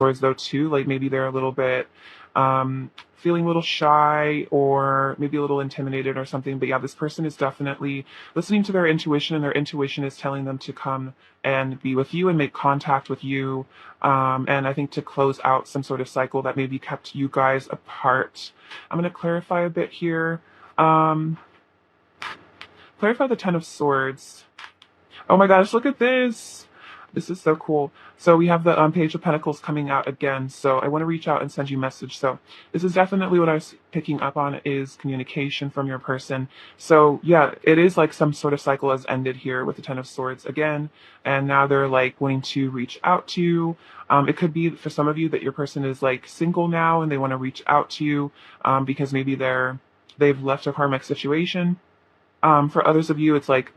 Swords though too, like maybe they're a little bit feeling a little shy or maybe a little intimidated or something. But yeah, this person is definitely listening to their intuition, and their intuition is telling them to come and be with you and make contact with you. And I think to close out some sort of cycle that maybe kept you guys apart. I'm going to clarify a bit here. Um, Clarify the Ten of Swords. Oh my gosh, look at this. This is so cool. So we have the Page of Pentacles coming out again. So I want to reach out and send you a message. So this is definitely what I was picking up on, is communication from your person. So yeah, it is like some sort of cycle has ended here with the Ten of Swords again. And now they're like wanting to reach out to you. It could be for some of you that your person is like single now and they want to reach out to you because maybe they've left a karmic situation. For others of you, it's like,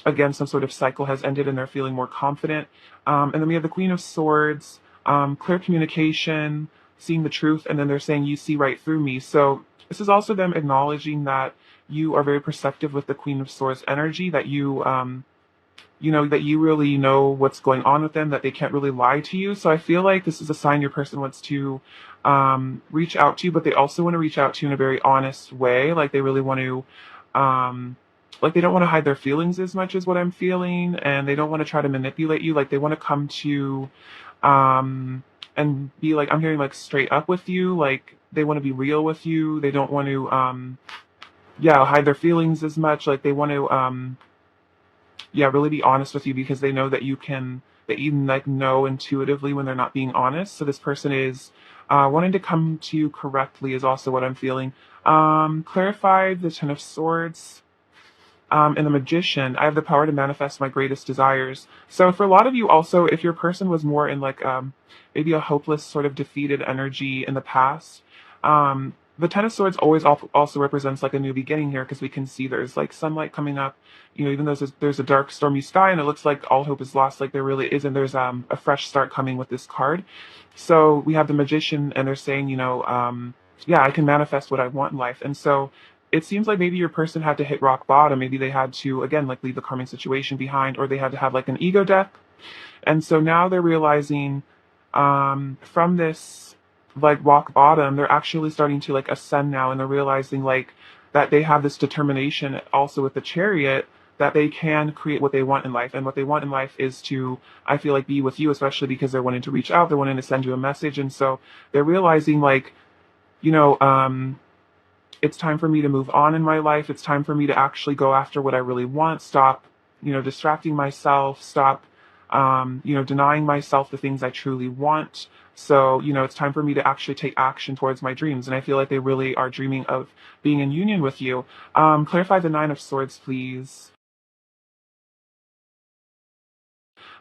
again, some sort of cycle has ended and they're feeling more confident. And then we have the Queen of Swords, clear communication, seeing the truth, and then they're saying, you see right through me. So this is also them acknowledging that you are very perceptive with the Queen of Swords energy, that that you really know what's going on with them, that they can't really lie to you. So I feel like this is a sign your person wants to reach out to you, but they also want to reach out to you in a very honest way. Like they really want to um, like they don't want to hide their feelings as much as what I'm feeling, and they don't want to try to manipulate you. Like they want to come to and be like, I'm hearing like straight up with you. Like they want to be real with you. They don't want to yeah, hide their feelings as much. Like they want to yeah, really be honest with you, because they know that that you like know intuitively when they're not being honest. So this person is wanting to come to you correctly is also what I'm feeling. Clarify the Ten of Swords. And the Magician, I have the power to manifest my greatest desires. So for a lot of you also, if your person was more in like maybe a hopeless sort of defeated energy in the past, the Ten of Swords always also represents like a new beginning here, because we can see there's like sunlight coming up. Even though there's a dark, stormy sky and it looks like all hope is lost, like there really isn't. There's a fresh start coming with this card. So we have the Magician, and they're saying, yeah, I can manifest what I want in life. And so it seems like maybe your person had to hit rock bottom. Maybe they had to, again, like leave the karmic situation behind, or they had to have like an ego death. And so now they're realizing from this like rock bottom, they're actually starting to like ascend now, and they're realizing like that they have this determination also with the Chariot, that they can create what they want in life. And what they want in life is to, I feel like, be with you, especially because they're wanting to reach out, they're wanting to send you a message. And so they're realizing like, you know, it's time for me to move on in my life. It's time for me to actually go after what I really want. Stop, distracting myself. Stop, denying myself the things I truly want. So, it's time for me to actually take action towards my dreams. And I feel like they really are dreaming of being in union with you. Clarify the Nine of Swords, please.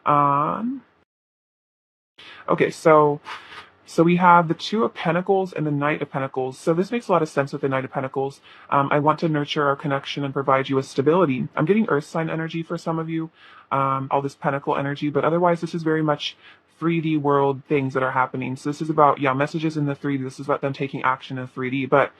Um, okay, so we have the Two of Pentacles and the Knight of Pentacles. So this makes a lot of sense with the Knight of Pentacles. I want to nurture our connection and provide you with stability. I'm getting Earth sign energy for some of you, all this Pentacle energy, but otherwise this is very much 3D world things that are happening. So this is about, yeah, messages in the 3D. This is about them taking action in 3D. But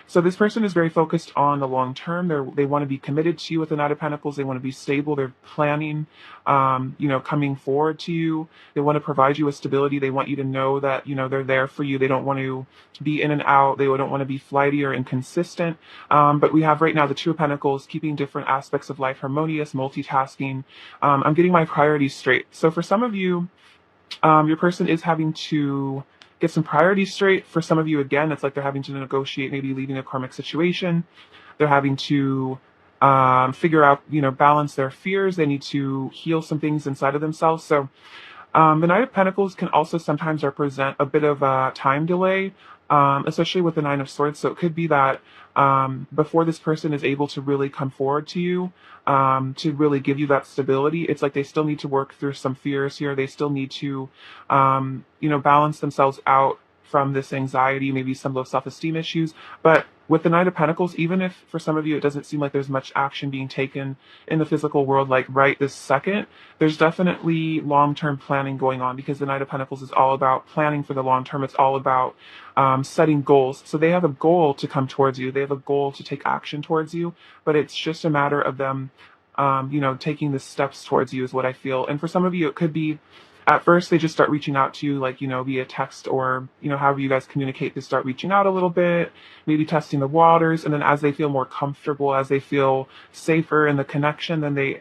so this person is very focused on the long term. They want to be committed to you with the Knight of Pentacles. They want to be stable. They're planning, coming forward to you. They want to provide you with stability. They want you to know that, they're there for you. They don't want to be in and out. They don't want to be flighty or inconsistent. But we have right now the Two of Pentacles, keeping different aspects of life harmonious, multitasking. I'm getting my priorities straight. So for some of you, your person is having to get some priorities straight. For some of you, again, it's like they're having to negotiate maybe leaving a karmic situation. They're having to figure out, balance their fears. They need to heal some things inside of themselves. So the Knight of Pentacles can also sometimes represent a bit of a time delay, especially with the Nine of Swords. So it could be that before this person is able to really come forward to you, to really give you that stability, it's like they still need to work through some fears here. They still need to, balance themselves out from this anxiety, maybe some low self-esteem issues. But with the Knight of Pentacles, even if for some of you it doesn't seem like there's much action being taken in the physical world, like right this second, there's definitely long-term planning going on, because the Knight of Pentacles is all about planning for the long term. It's all about setting goals. So they have a goal to come towards you. They have a goal to take action towards you, but it's just a matter of them, taking the steps towards you is what I feel. And for some of you, it could be at first they just start reaching out to you, like, via text or, however you guys communicate, they start reaching out a little bit, maybe testing the waters. And then as they feel more comfortable, as they feel safer in the connection, then they,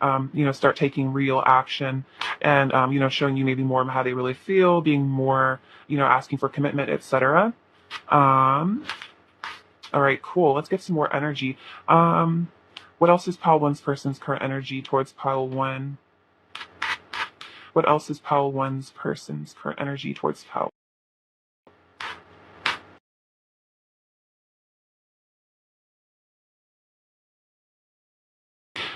start taking real action and, showing you maybe more of how they really feel, being more, asking for commitment, etc. Um, all right, cool. Let's get some more energy. Um, what else is pile one's person's current energy towards pile one? What else is pile one's person's current energy towards pile?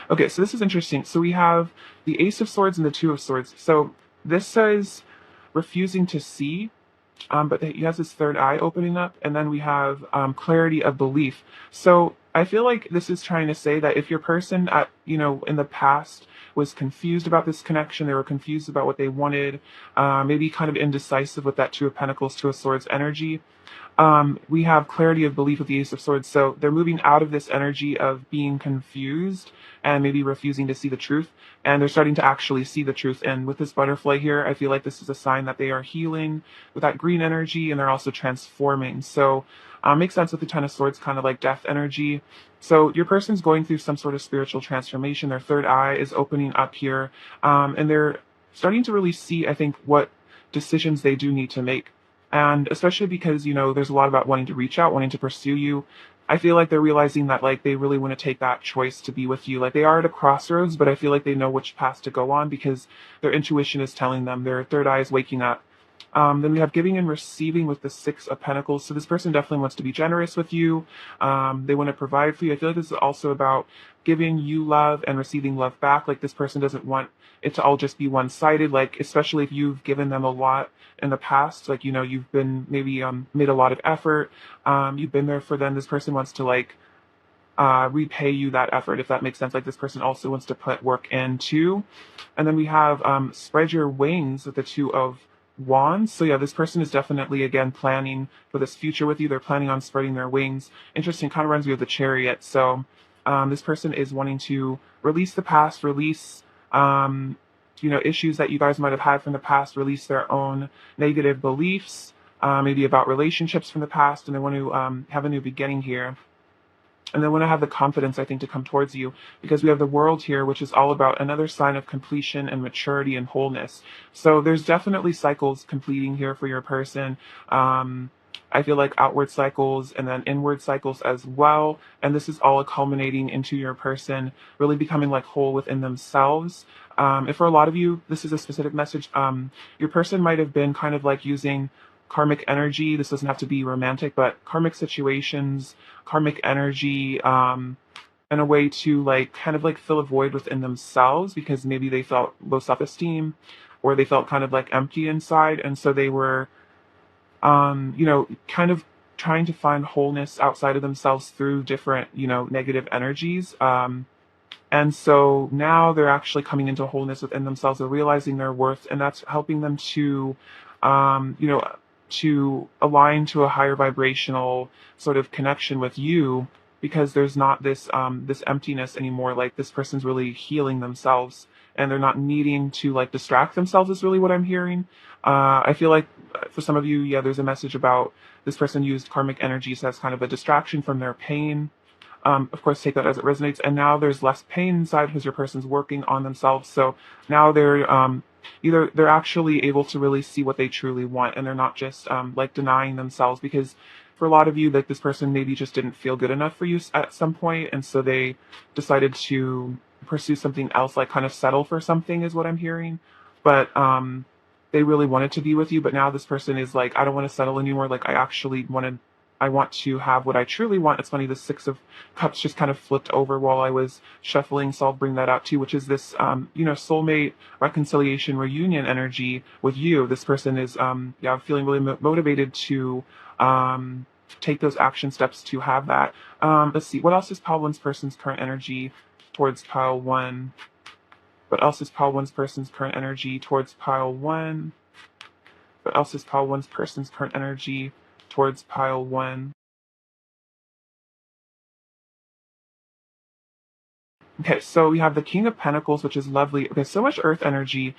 Okay, so this is interesting. So we have the Ace of Swords and the Two of Swords. So this says refusing to see, but he has his third eye opening up, and then we have clarity of belief. So I feel like this is trying to say that if your person at in the past was confused about this connection, they were confused about what they wanted, maybe kind of indecisive with that Two of Pentacles, Two of Swords energy. We have clarity of belief with the Ace of Swords. So they're moving out of this energy of being confused and maybe refusing to see the truth. And they're starting to actually see the truth. And with this butterfly here, I feel like this is a sign that they are healing with that green energy, and they're also transforming. So makes sense with the Ten of Swords, kind of like death energy. So your person's going through some sort of spiritual transformation. Their third eye is opening up here. And they're starting to really see, I think, what decisions they do need to make. And especially because, there's a lot about wanting to reach out, wanting to pursue you. I feel like they're realizing that, like, they really want to take that choice to be with you. Like, they are at a crossroads, but I feel like they know which path to go on because their intuition is telling them, their third eye is waking up. Then we have giving and receiving with the Six of Pentacles. So this person definitely wants to be generous with you. They want to provide for you. I feel like this is also about giving you love and receiving love back. Like, this person doesn't want it to all just be one-sided. Like, especially if you've given them a lot in the past, like, you've been maybe made a lot of effort. You've been there for them. This person wants to, like, repay you that effort, if that makes sense. Like, this person also wants to put work in too. And then we have spread your wings with the Two of Wands. So yeah, this person is definitely, again, planning for this future with you. They're planning on spreading their wings. Interesting, kind of reminds me of the Chariot. So this person is wanting to release the past, release issues that you guys might have had from the past, release their own negative beliefs, maybe about relationships from the past, and they want to have a new beginning here. And they want to have the confidence, I think, to come towards you, because we have the World here, which is all about another sign of completion and maturity and wholeness. So there's definitely cycles completing here for your person. I feel like outward cycles and then inward cycles as well. And this is all culminating into your person really becoming like whole within themselves. And for a lot of you, this is a specific message. Your person might have been kind of like using karmic energy. This doesn't have to be romantic, but karmic situations, karmic energy, in a way to, like, kind of like fill a void within themselves, because maybe they felt low self-esteem or they felt kind of like empty inside. And so they were, kind of trying to find wholeness outside of themselves through different, negative energies. And so now they're actually coming into wholeness within themselves. They're realizing their worth, and that's helping them to, um, you know, to align to a higher vibrational sort of connection with you, because there's not this emptiness anymore. Like, this person's really healing themselves, and they're not needing to, like, distract themselves. Is really what I'm hearing. I feel like for some of you, yeah, there's a message about this person used karmic energies as kind of a distraction from their pain. Of course, take that as it resonates. And now there's less pain inside because your person's working on themselves. So now they're either they're actually able to really see what they truly want, and they're not just like denying themselves. Because for a lot of you, like, this person maybe just didn't feel good enough for you at some point, and so they decided to pursue something else, like kind of settle for something, is what I'm hearing. But they really wanted to be with you, but now this person is like, I don't want to settle anymore. Like, I want to have what I truly want. It's funny, the Six of Cups just kind of flipped over while I was shuffling, so I'll bring that out too, which is this, soulmate reconciliation reunion energy with you. This person is, feeling really motivated to take those action steps to have that. Let's see, what else is pile one's person's current energy towards pile one? What else is pile one's person's current energy towards pile one? What else is pile one's person's current energy towards pile one? Okay, so we have the King of Pentacles, which is lovely. Okay, so much earth energy.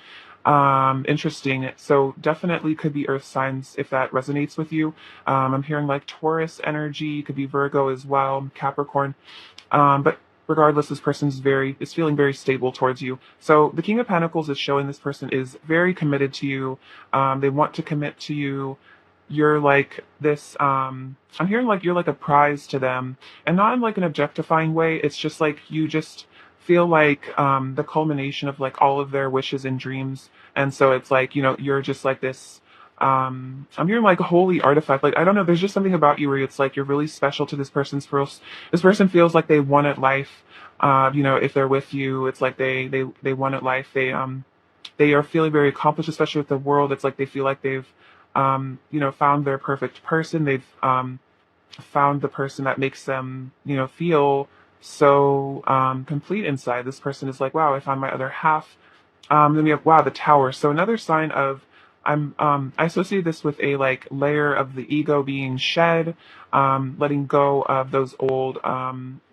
Interesting. So definitely could be earth signs if that resonates with you. I'm hearing like Taurus energy, could be Virgo as well, Capricorn. But regardless, this person is feeling very stable towards you. So the King of Pentacles is showing this person is very committed to you. They want to commit to you. You're like this, I'm hearing like you're like a prize to them, and not in like an objectifying way. It's just like you just feel like the culmination of like all of their wishes and dreams. And so it's like, you're just like this, I'm hearing like a holy artifact. Like, I don't know, there's just something about you where it's like you're really special to this person feels like they wanted life. If they're with you, it's like they wanted life. They are feeling very accomplished, especially with the world. It's like they feel like they've found their perfect person. They've found the person that makes them, feel so complete inside. This person is like, wow, I found my other half. Then we have, wow, the tower. So another sign of I associate this with a like layer of the ego being shed, letting go of those old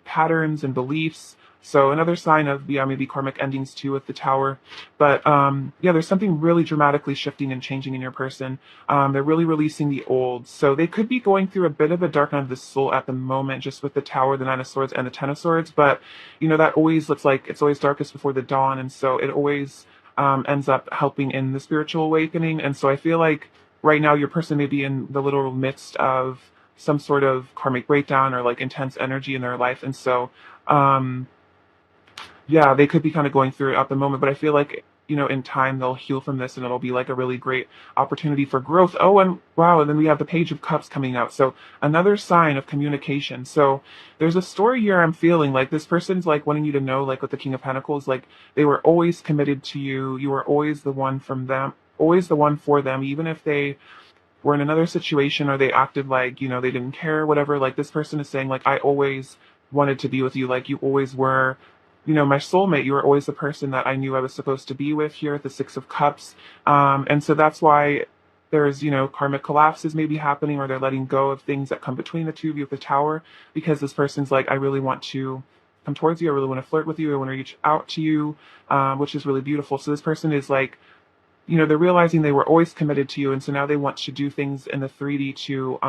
patterns and beliefs. So another sign of, yeah, maybe karmic endings too with the tower. But yeah, there's something really dramatically shifting and changing in your person. They're really releasing the old. So they could be going through a bit of a dark night of the soul at the moment, just with the tower, the nine of swords, and the ten of swords. But that always looks like it's always darkest before the dawn, and so it always ends up helping in the spiritual awakening. And so I feel like right now your person may be in the literal midst of some sort of karmic breakdown or like intense energy in their life. And so, yeah, they could be kind of going through it at the moment, but I feel like, in time they'll heal from this and it'll be like a really great opportunity for growth. Oh, and wow, and then we have the Page of Cups coming out. So another sign of communication. So there's a story here I'm feeling like this person's like wanting you to know, like with the King of Pentacles, like they were always committed to you. You were always the one from them, always the one for them, even if they were in another situation or they acted like, they didn't care, whatever. Like this person is saying, like, I always wanted to be with you. Like you always were, my soulmate. You were always the person that I knew I was supposed to be with here at the Six of Cups. And so that's why there's, karmic collapses maybe happening, or they're letting go of things that come between the two of you at the tower, because this person's like, I really want to come towards you. I really want to flirt with you. I want to reach out to you, which is really beautiful. So this person is like, they're realizing they were always committed to you, and so now they want to do things in the 3D to,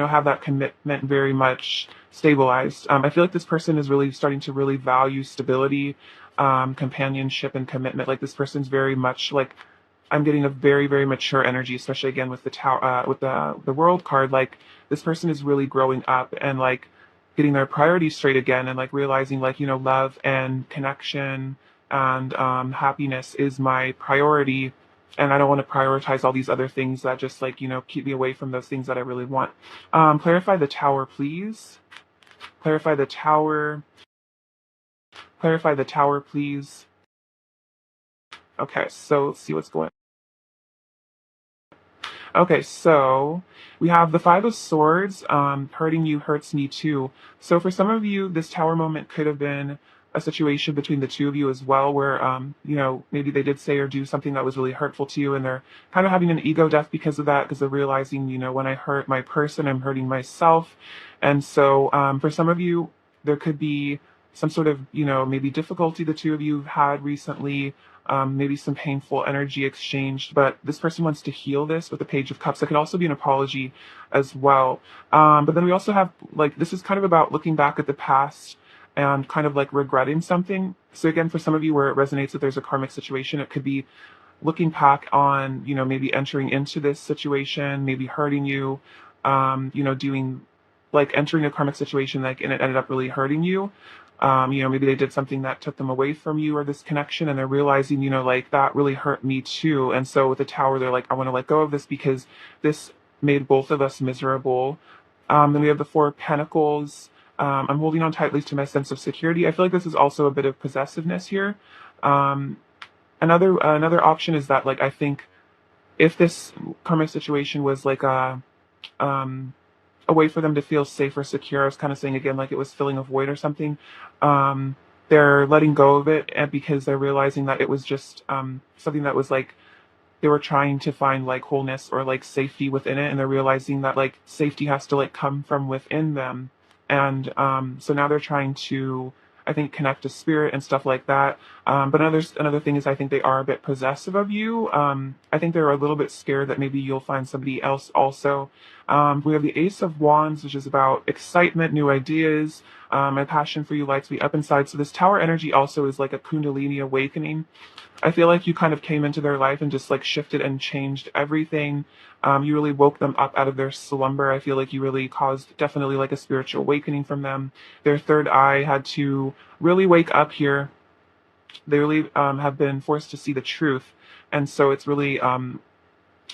have that commitment very much stabilized. I feel like this person is really starting to really value stability, companionship, and commitment. Like this person's very much like, I'm getting a very, very mature energy, especially again with the tower, with the World card. Like this person is really growing up and like getting their priorities straight again, and like realizing like, love and connection and happiness is my priority, and I don't want to prioritize all these other things that just like, keep me away from those things that I really want. Clarify the tower, please. Clarify the tower. Clarify the tower, please. Okay, so let's see what's going on. Okay, so we have the Five of Swords. Hurting you hurts me too. So for some of you, this tower moment could have been a situation between the two of you as well, where maybe they did say or do something that was really hurtful to you, and they're kind of having an ego death because of that, because they're realizing, when I hurt my person, I'm hurting myself. And so for some of you, there could be some sort of, maybe difficulty the two of you have had recently, maybe some painful energy exchanged, but this person wants to heal this with the Page of Cups. That could also be an apology as well. But then we also have, like, this is kind of about looking back at the past and kind of like regretting something. So again, for some of you where it resonates that there's a karmic situation, it could be looking back on, maybe entering into this situation, maybe hurting you, doing like entering a karmic situation, like, and it ended up really hurting you. Maybe they did something that took them away from you or this connection, and they're realizing, like, that really hurt me too. And so with the tower, they're like, I want to let go of this because this made both of us miserable. Then we have the Four of Pentacles. I'm holding on tightly to my sense of security. I feel like this is also a bit of possessiveness here. Another option is that, like, I think if this karmic situation was like a way for them to feel safe or secure, I was kind of saying again, like it was filling a void or something. They're letting go of it, and because they're realizing that it was just something that was like they were trying to find like wholeness or like safety within it, and they're realizing that like safety has to like come from within them. And so now they're trying to I think, connect to spirit and stuff like that. But another thing is I think they are a bit possessive of you. I think they're a little bit scared that maybe you'll find somebody else also. We have the Ace of Wands, which is about excitement, new ideas. My passion for you lights me up inside. So this Tower energy also is like a Kundalini awakening. I feel like you kind of came into their life and just like shifted and changed everything. You really woke them up out of their slumber. I feel like you really caused definitely like a spiritual awakening from them. Their third eye had to really wake up here. They really have been forced to see the truth. And so it's really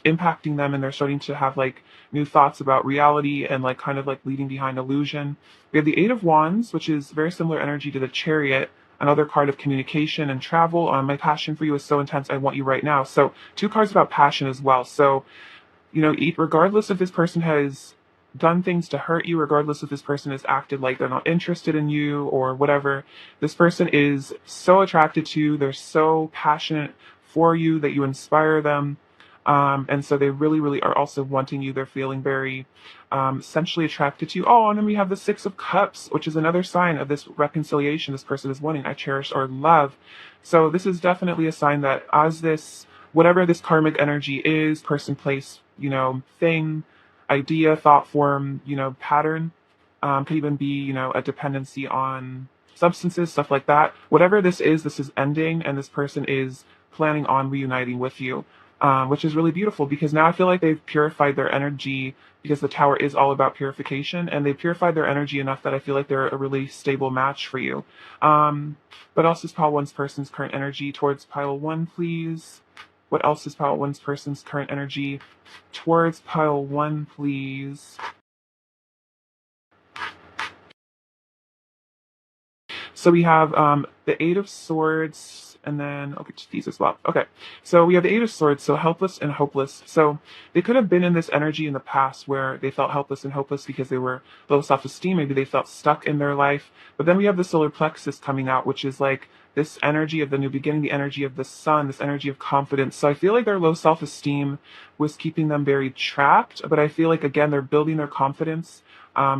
impacting them, and they're starting to have like new thoughts about reality and like kind of like leaving behind illusion. We have the Eight of Wands, which is very similar energy to the Chariot, another card of communication and travel. My passion for you is so intense, I want you right now. So two cards about passion as well. So, regardless if this person has done things to hurt you, regardless if this person has acted like they're not interested in you or whatever, this person is so attracted to you. They're so passionate for you that you inspire them. And so they really, really are also wanting you. They're feeling very sensually attracted to you. Oh, and then we have the Six of Cups, which is another sign of this reconciliation this person is wanting. I cherish or love. So this is definitely a sign that as this, whatever this karmic energy is, person, place, thing, idea, thought form, pattern, could even be, a dependency on substances, stuff like that. Whatever this is ending, and this person is planning on reuniting with you, which is really beautiful because now I feel like they've purified their energy because the Tower is all about purification, and they've purified their energy enough that I feel like they're a really stable match for you. But else is pile one's person's current energy towards pile one, please? What else is pile one's person's current energy towards pile one, please? So we have the Eight of Swords, and then I'll get to these as well. Okay, so we have the Eight of Swords, so helpless and hopeless. So they could have been in this energy in the past where they felt helpless and hopeless because they were low self-esteem. Maybe they felt stuck in their life. But then we have the solar plexus coming out, which is like this energy of the new beginning, the energy of the sun, this energy of confidence. So I feel like their low self-esteem was keeping them very trapped, but I feel like, again, they're building their confidence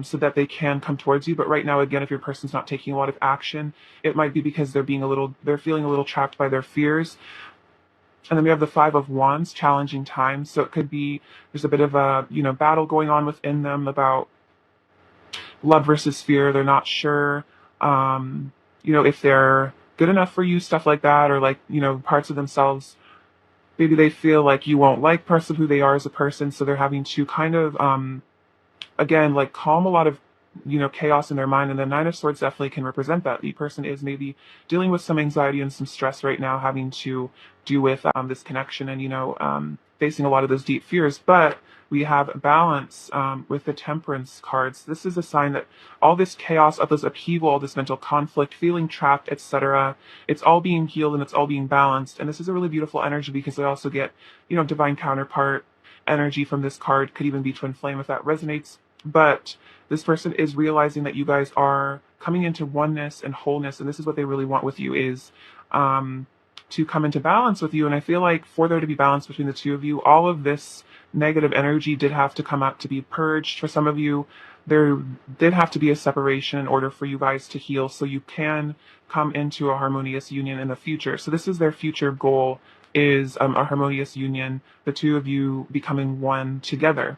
so that they can come towards you. But right now, again, if your person's not taking a lot of action, it might be because they're feeling a little trapped by their fears. And then we have the Five of Wands, challenging times. So it could be there's a bit of a battle going on within them about love versus fear. They're not sure, if they're good enough for you, stuff like that, or like parts of themselves. Maybe they feel like you won't like parts of who they are as a person, so they're having to kind of again, like calm a lot of, chaos in their mind. And the Nine of Swords definitely can represent that. The person is maybe dealing with some anxiety and some stress right now, having to do with this connection and, facing a lot of those deep fears. But we have balance with the Temperance cards. This is a sign that all this chaos, all this upheaval, all this mental conflict, feeling trapped, etc., it's all being healed and it's all being balanced. And this is a really beautiful energy because they also get, divine counterpart energy from this card. Could even be twin flame if that resonates. But this person is realizing that you guys are coming into oneness and wholeness, and this is what they really want with you, is to come into balance with you. And I feel like for there to be balance between the two of you, all of this negative energy did have to come up to be purged. For some of you, there did have to be a separation in order for you guys to heal, so you can come into a harmonious union in the future. So this is their future goal, is a harmonious union, the two of you becoming one together.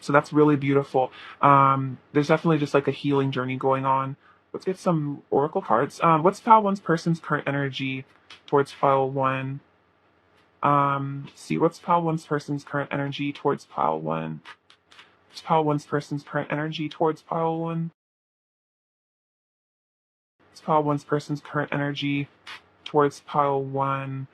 So that's really beautiful. There's definitely just like a healing journey going on. Let's get some oracle cards. What's pile one's person's current energy towards pile one? What's pile one's person's current energy towards pile one? What's pile one's person's current energy towards pile one? What's pile one's person's current energy towards pile one?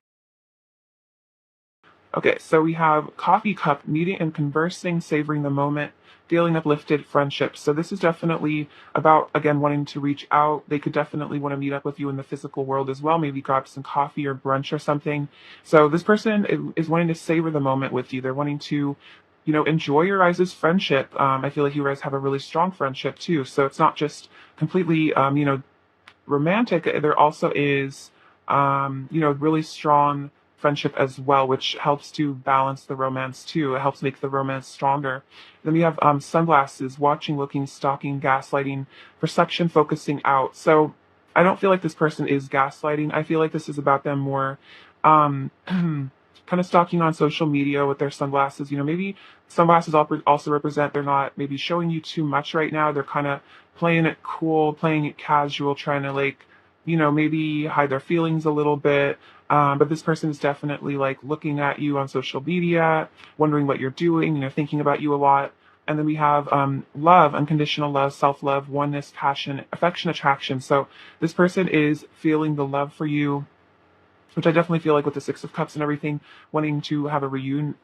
Okay, so we have coffee cup, meeting and conversing, savoring the moment, feeling uplifted, friendship. So this is definitely about, again, wanting to reach out. They could definitely want to meet up with you in the physical world as well, maybe grab some coffee or brunch or something. So this person is wanting to savor the moment with you. They're wanting to, enjoy your guys' friendship. I feel like you guys have a really strong friendship too. So it's not just completely, romantic. There also is, really strong friendship as well, which helps to balance the romance too. It helps make the romance stronger. Then we have sunglasses, watching, looking, stalking, gaslighting, perception, focusing out. So I don't feel like this person is gaslighting. I feel like this is about them more kind of stalking on social media with their sunglasses. Maybe sunglasses also represent they're not maybe showing you too much right now. They're kind of playing it cool, playing it casual, trying to like, maybe hide their feelings a little bit. But this person is definitely like looking at you on social media, wondering what you're doing, thinking about you a lot. And then we have love, unconditional love, self-love, oneness, passion, affection, attraction. So this person is feeling the love for you, which I definitely feel like with the Six of Cups and everything, wanting to have a reunion.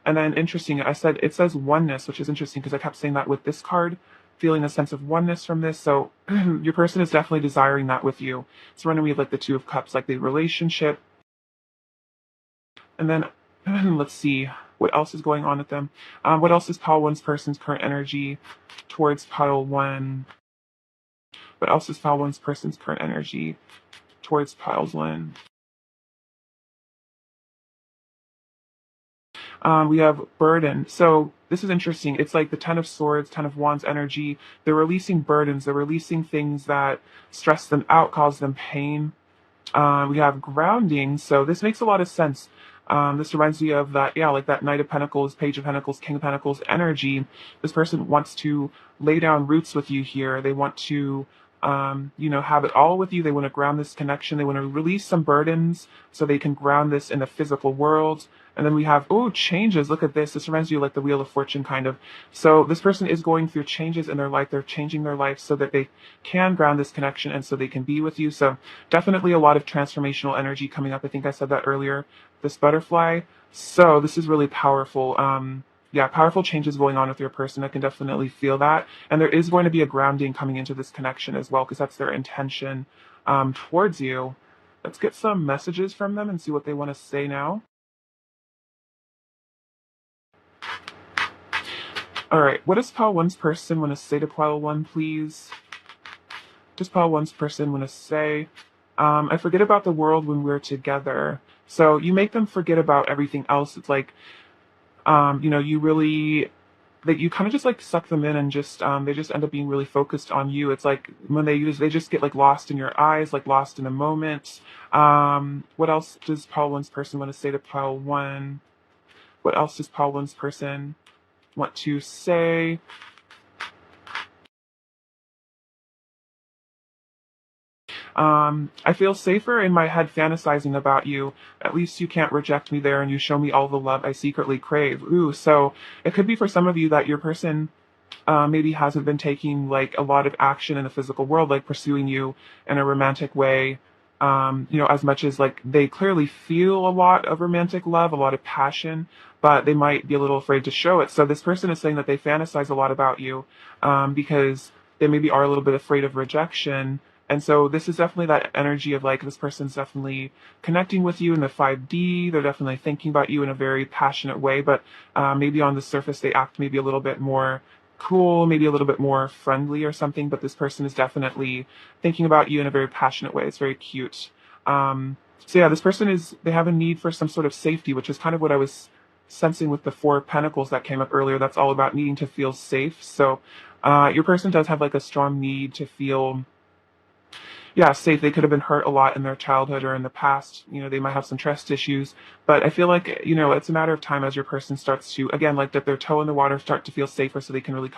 And then interesting, it says oneness, which is interesting because I kept saying that with this card, feeling a sense of oneness from this. So your person is definitely desiring that with you. So when we have like the Two of Cups, like the relationship. And then let's see what else is going on with them. What else is pile one's person's current energy towards pile one? What else is pile one's person's current energy towards piles one? We have burden. So this is interesting. It's like the Ten of Swords, Ten of Wands energy. They're releasing burdens. They're releasing things that stress them out, cause them pain. We have grounding. So this makes a lot of sense. This reminds me of that, yeah, like that Knight of Pentacles, Page of Pentacles, King of Pentacles energy. This person wants to lay down roots with you here. They want to, have it all with you. They want to ground this connection. They want to release some burdens so they can ground this in the physical world. And then we have, changes. Look at this. This reminds you of like the Wheel of Fortune kind of. So this person is going through changes in their life. They're changing their life so that they can ground this connection and so they can be with you. So definitely a lot of transformational energy coming up. I think I said that earlier, this butterfly. So this is really powerful. Yeah, powerful changes going on with your person. I can definitely feel that. And there is going to be a grounding coming into this connection as well, because that's their intention towards you. Let's get some messages from them and see what they want to say now. All right, what does pile one's person want to say to pile one, please? Just pile one's person want to say, I forget about the world when we're together. So you make them forget about everything else. It's like, you really, that you kind of just like suck them in and just, they just end up being really focused on you. It's like when they just get like lost in your eyes, like lost in a moment. What else does pile one's person want to say to pile one? What else does pile one's person want to say? I feel safer in my head fantasizing about you. At least you can't reject me there and you show me all the love I secretly crave. Ooh, so it could be for some of you that your person maybe hasn't been taking like a lot of action in the physical world, like pursuing you in a romantic way. As much as like they clearly feel a lot of romantic love, a lot of passion, but they might be a little afraid to show it. So this person is saying that they fantasize a lot about you because they maybe are a little bit afraid of rejection. And so this is definitely that energy of like this person's definitely connecting with you in the 5D. They're definitely thinking about you in a very passionate way, but maybe on the surface they act maybe a little bit more cool, maybe a little bit more friendly or something, but this person is definitely thinking about you in a very passionate way. It's very cute. So yeah, this person they have a need for some sort of safety, which is kind of what I was sensing with the Four of Pentacles that came up earlier. That's all about needing to feel safe. So your person does have like a strong need to feel, yeah, safe. They could have been hurt a lot in their childhood or in the past. They might have some trust issues, but I feel like, it's a matter of time as your person starts to, again, like dip their toe in the water, start to feel safer so they can really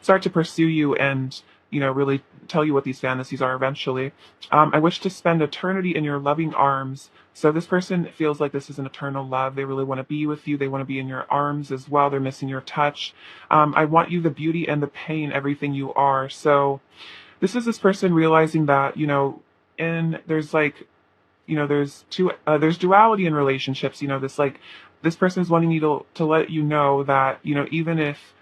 start to pursue you and, really tell you what these fantasies are eventually. I wish to spend eternity in your loving arms. So this person feels like this is an eternal love. They really want to be with you. They want to be in your arms as well. They're missing your touch. I want you, the beauty and the pain, everything you are. So this is this person realizing that, there's like, there's duality in relationships, this person is wanting you to let you know that, even if,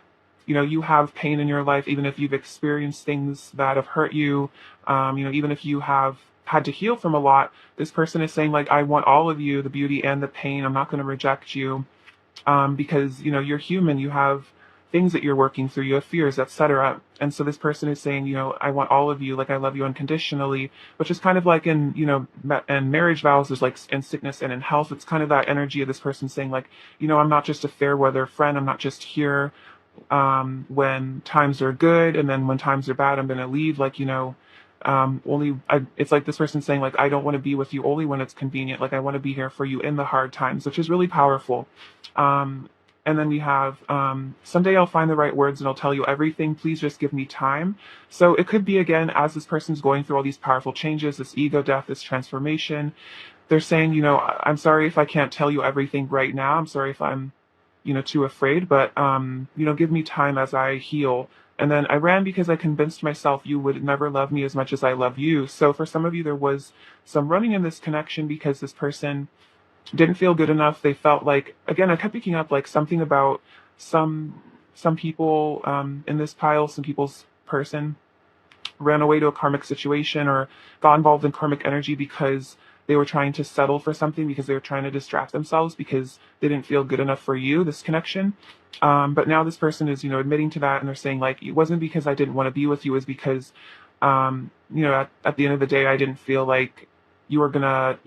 you have pain in your life, even if you've experienced things that have hurt you, even if you have had to heal from a lot, this person is saying like, I want all of you, the beauty and the pain. I'm not going to reject you. Because you're human, you have things that you're working through, you have fears, etc. And so this person is saying, I want all of you, like I love you unconditionally, which is kind of like in and marriage vows, there's like in sickness and in health, it's kind of that energy of this person saying like, I'm not just a fair weather friend, I'm not just here when times are good, and then when times are bad, I'm going to leave. Like, It's like this person saying like, I don't want to be with you only when it's convenient. Like I want to be here for you in the hard times, which is really powerful. Um, and then we have, someday I'll find the right words and I'll tell you everything. Please just give me time. So it could be again, as this person's going through all these powerful changes, this ego death, this transformation, they're saying, I'm sorry if I can't tell you everything right now. I'm sorry if I'm, too afraid, but, give me time as I heal. And then I ran because I convinced myself you would never love me as much as I love you. So for some of you, there was some running in this connection because this person didn't feel good enough. They felt like, again, I kept picking up like something about some people, in this pile, some people's person ran away to a karmic situation or got involved in karmic energy because they were trying to settle for something, because they were trying to distract themselves because they didn't feel good enough for you, this connection. But now this person is, admitting to that, and they're saying like, it wasn't because I didn't want to be with you, it was because, at the end of the day, I didn't feel like you were gonna,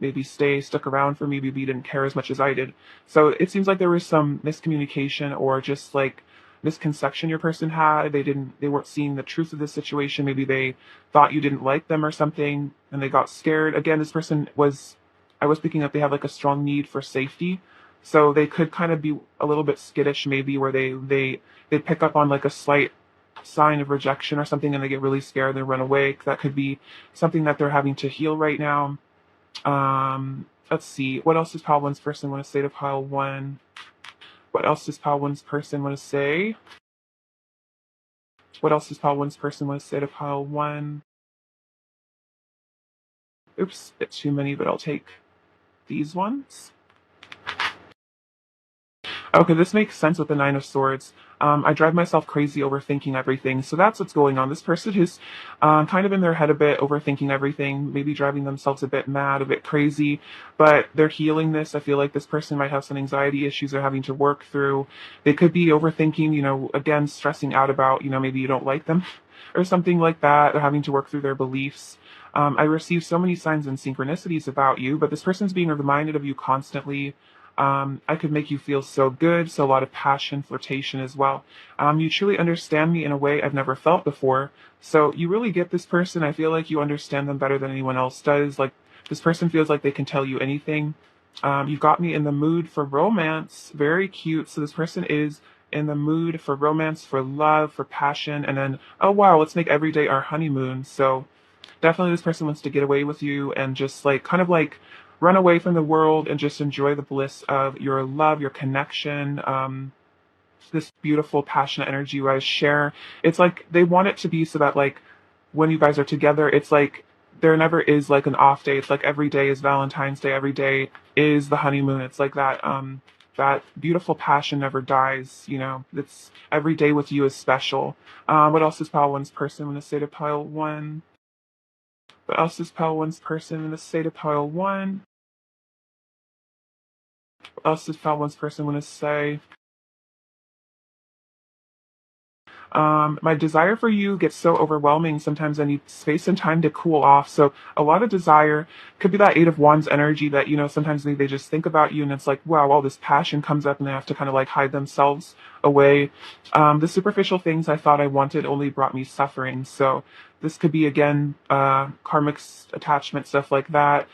maybe stuck around for me. Maybe you didn't care as much as I did. So it seems like there was some miscommunication or just like misconception your person had. They weren't seeing the truth of the situation. Maybe they thought you didn't like them or something and they got scared. Again, this person I was picking up, they have like a strong need for safety. So they could kind of be a little bit skittish, maybe, where they pick up on like a slight sign of rejection or something and they get really scared, they run away. That could be something that they're having to heal right now. Let's see, what else does pile one's person want to say to pile one? What else does pile one's person want to say? What else does pile one's person want to say to pile one? Oops, it's too many, but I'll take these ones. Okay, this makes sense with the Nine of Swords. I drive myself crazy overthinking everything. So that's what's going on. This person is kind of in their head a bit, overthinking everything, maybe driving themselves a bit mad, a bit crazy, but they're healing this. I feel like this person might have some anxiety issues they're having to work through. They could be overthinking, again, stressing out about, maybe you don't like them or something like that. They're having to work through their beliefs. I receive so many signs and synchronicities about you, but this person's being reminded of you constantly. I could make you feel so good, so a lot of passion, flirtation as well. You truly understand me in a way I've never felt before. So you really get this person. I feel like you understand them better than anyone else does. Like this person feels like they can tell you anything. You've got me in the mood for romance. Very cute. So this person is in the mood for romance, for love, for passion. And then, oh wow, let's make every day our honeymoon. So definitely this person wants to get away with you and just like kind of like run away from the world and just enjoy the bliss of your love, your connection, this beautiful passionate energy you guys share. It's like they want it to be so that like when you guys are together, it's like there never is like an off day. It's like every day is Valentine's Day, every day is the honeymoon. It's like that beautiful passion never dies. It's every day with you is special. What else is pile one's person in the state of pile one? What else is pile one's person in the state of pile one? What else does pile one's person want to say? My desire for you gets so overwhelming. Sometimes I need space and time to cool off. So a lot of desire could be that Eight of Wands energy that, sometimes they just think about you and it's like, wow, all this passion comes up and they have to kind of like hide themselves away. The superficial things I thought I wanted only brought me suffering. So this could be, again, karmic attachment, stuff like that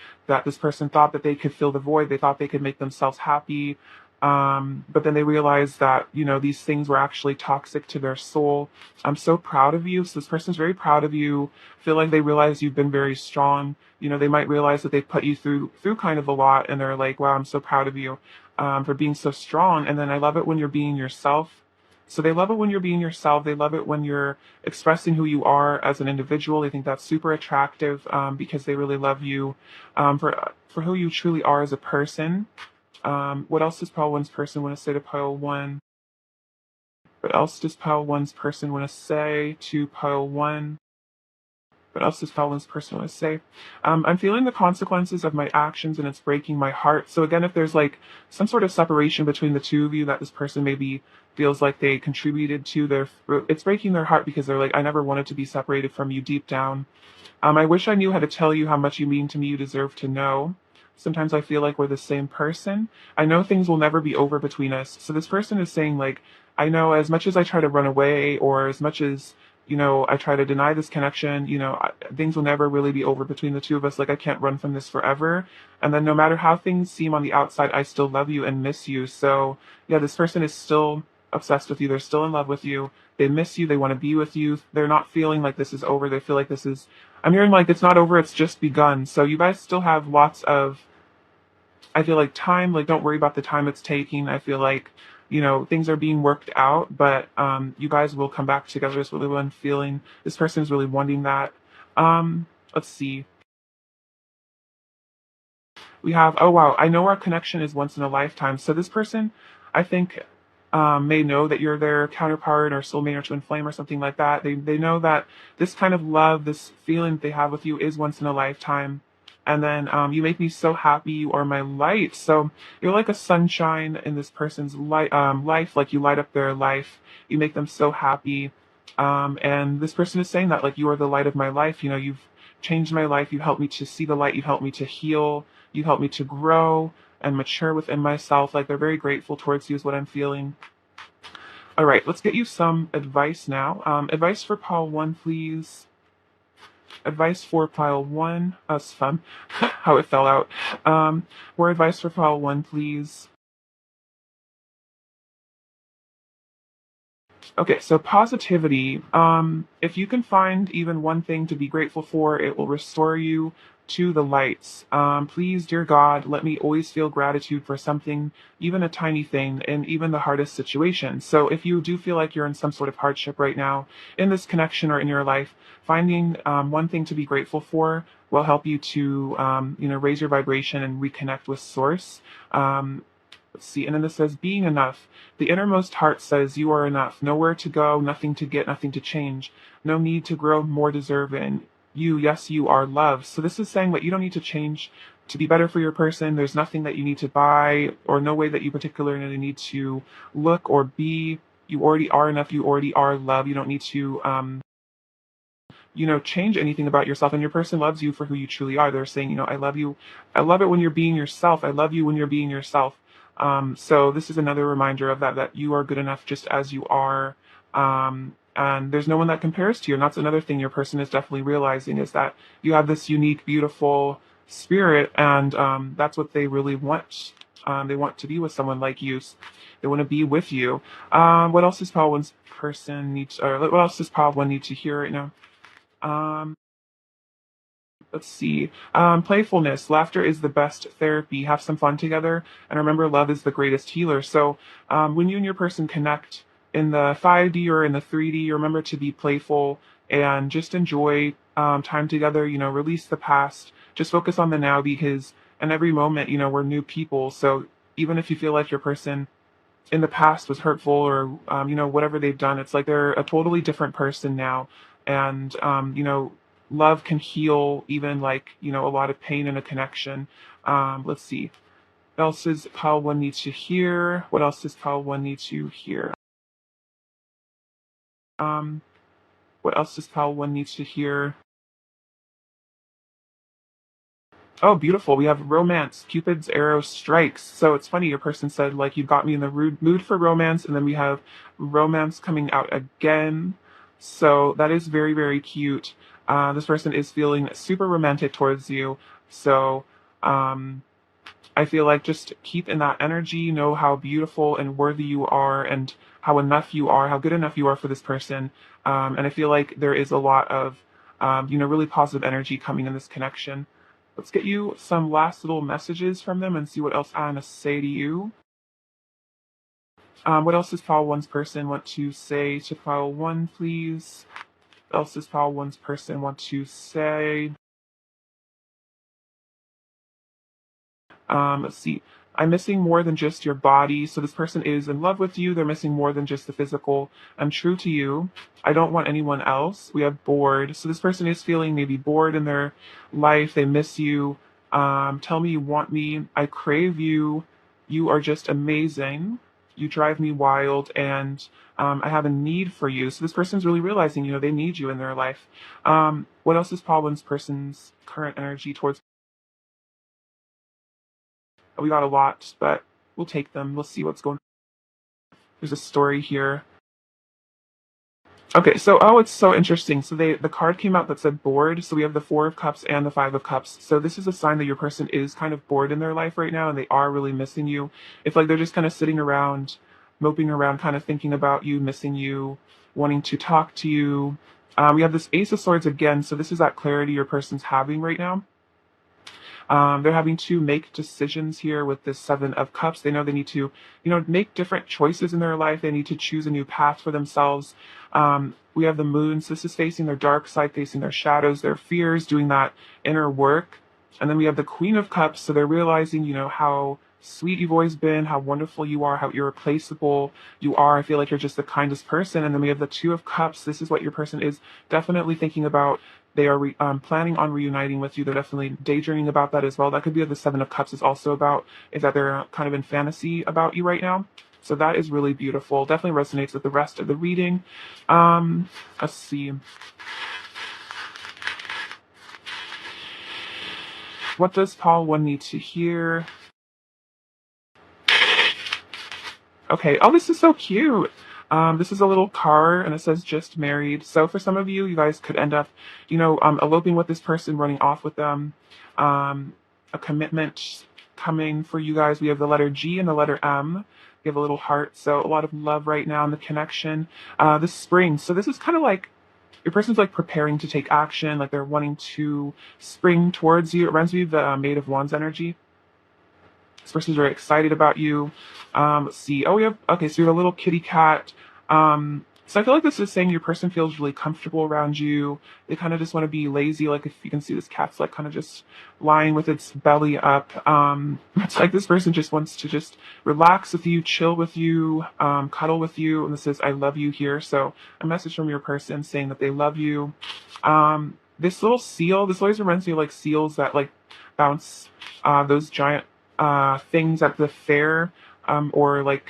this person thought that they could fill the void. They thought they could make themselves happy. But then they realized that, these things were actually toxic to their soul. I'm so proud of you. So this person's very proud of you. Feel like they realize you've been very strong. They might realize that they put you through kind of a lot and they're like, wow, I'm so proud of you, for being so strong. And then I love it when you're being yourself. So they love it when you're being yourself. They love it when you're expressing who you are as an individual. They think that's super attractive, because they really love you, for who you truly are as a person. What else does pile one's person want to say to pile one? What else does pile one's person want to say to pile one? What else does pile one's person want to say? I'm feeling the consequences of my actions and it's breaking my heart. So again, if there's like some sort of separation between the two of you that this person maybe feels like they contributed to it's breaking their heart because they're like, I never wanted to be separated from you deep down. I wish I knew how to tell you how much you mean to me. You deserve to know. Sometimes I feel like we're the same person. I know things will never be over between us. So this person is saying like, I know as much as I try to run away or as much as, I try to deny this connection. Things will never really be over between the two of us. Like, I can't run from this forever. And then no matter how things seem on the outside, I still love you and miss you. So yeah, this person is still obsessed with you. They're still in love with you. They miss you. They want to be with you. They're not feeling like this is over. They feel like I'm hearing like it's not over. It's just begun. So you guys still have lots of, I feel like, time. Like, don't worry about the time it's taking. I feel like, things are being worked out, but you guys will come back together is really what I'm feeling. This person is really wanting that. Let's see. We have, oh wow, I know our connection is once in a lifetime. So this person, I think, may know that you're their counterpart or soulmate or twin flame or something like that. They know that this kind of love, this feeling they have with you is once in a lifetime. And then you make me so happy. You are my light. So you're like a sunshine in this person's life. Like, you light up their life. You make them so happy. And this person is saying that, like, you are the light of my life. You've changed my life. You helped me to see the light. You helped me to heal. You helped me to grow and mature within myself. Like, they're very grateful towards you is what I'm feeling. All right, let's get you some advice now. Advice for pile one, please. Advice for pile one. That's fun. How it fell out. More advice for pile one, please. Okay, so positivity. If you can find even one thing to be grateful for, it will restore you to the lights. Please, dear God, let me always feel gratitude for something, even a tiny thing, in even the hardest situation. So if you do feel like you're in some sort of hardship right now, in this connection or in your life, finding one thing to be grateful for will help you to, raise your vibration and reconnect with Source. Let's see. And then this says, being enough. The innermost heart says you are enough. Nowhere to go, nothing to get, nothing to change. No need to grow more deserving. You, yes, you are love. So this is saying that you don't need to change to be better for your person. There's nothing that you need to buy or no way that you particularly need to look or be. You already are enough. You already are love. You don't need to, change anything about yourself, and your person loves you for who you truly are. They're saying, I love you. I love it when you're being yourself. I love you when you're being yourself. So this is another reminder of that you are good enough just as you are. And there's no one that compares to you. And that's another thing your person is definitely realizing, is that you have this unique, beautiful spirit, and that's what they really want. They want to be with someone like you. They want to be with you. What else does Paul one's person need to, or what else does Paul one need to hear right now? Um, let's see. Playfulness. Laughter is the best therapy. Have some fun together. And remember, love is the greatest healer. So when you and your person connect in the 5D or in the 3D, remember to be playful and just enjoy time together. Release the past. Just focus on the now, because in every moment, we're new people. So even if you feel like your person in the past was hurtful, or whatever they've done, it's like they're a totally different person now. And love can heal even, like, a lot of pain in a connection. Let's see, what else does pile one need to hear? What else does pile one need to hear? um what else does pile one need to hear? Oh, beautiful. We have romance. Cupid's arrow strikes. So it's funny, your person said, like, you got me in the mood for romance, and then we have romance coming out again. So that is very, very cute. This person is feeling super romantic towards you. So um, I feel like just keep in that energy, know how beautiful and worthy you are, and how enough you are, how good enough you are for this person. And I feel like there is a lot of, really positive energy coming in this connection. Let's get you some last little messages from them and see what else I'm going to say to you. What else does Pile One's person want to say to Pile One, please? What else does Pile One's person want to say? Let's see. I'm missing more than just your body. So this person is in love with you. They're missing more than just the physical. I'm true to you. I don't want anyone else. We have bored. So this person is feeling maybe bored in their life. They miss you. Tell me you want me. I crave you. You are just amazing. You drive me wild, and I have a need for you. So this person's really realizing, they need you in their life. What else is Paul One's person's current energy towards? We got a lot, but we'll take them. We'll see what's going on. There's a story here. Okay, so oh, it's so interesting. So the card came out that said bored. So we have the Four of Cups and the Five of Cups. So this is a sign that your person is kind of bored in their life right now, and they are really missing you. If like they're just kind of sitting around, moping around, kind of thinking about you, missing you, wanting to talk to you. We have this Ace of Swords again. So this is that clarity your person's having right now. They're having to make decisions here with this Seven of Cups. They know they need to, make different choices in their life. They need to choose a new path for themselves. We have the moon. So this is facing their dark side, facing their shadows, their fears, doing that inner work. And then we have the Queen of Cups. So they're realizing, how sweet you've always been, how wonderful you are, how irreplaceable you are. I feel like you're just the kindest person. And then we have the Two of Cups. This is what your person is definitely thinking about. They are planning on reuniting with you. They're definitely daydreaming about that as well. That could be what the Seven of Cups is also about, is that they're kind of in fantasy about you right now. So that is really beautiful. Definitely resonates with the rest of the reading. Let's see. What does Paul 1 need to hear? Okay. Oh, this is so cute. This is a little car and it says just married. So for some of you, you guys could end up, eloping with this person, running off with them. A commitment coming for you guys. We have the letter G and the letter M. We have a little heart. So a lot of love right now in the connection. This spring. So this is kind of like your person's like preparing to take action, like they're wanting to spring towards you. It reminds me of the Maid of Wands energy. This person's very excited about you. Let's see. Oh, we have, okay, so you have a little kitty cat. So I feel like this is saying your person feels really comfortable around you. They kind of just want to be lazy. Like if you can see this cat's like kind of just lying with its belly up. It's like this person just wants to just relax with you, chill with you, cuddle with you. And this is, I love you here. So a message from your person saying that they love you. This little seal, this always reminds me of like seals that like bounce, those giant things at the fair, or like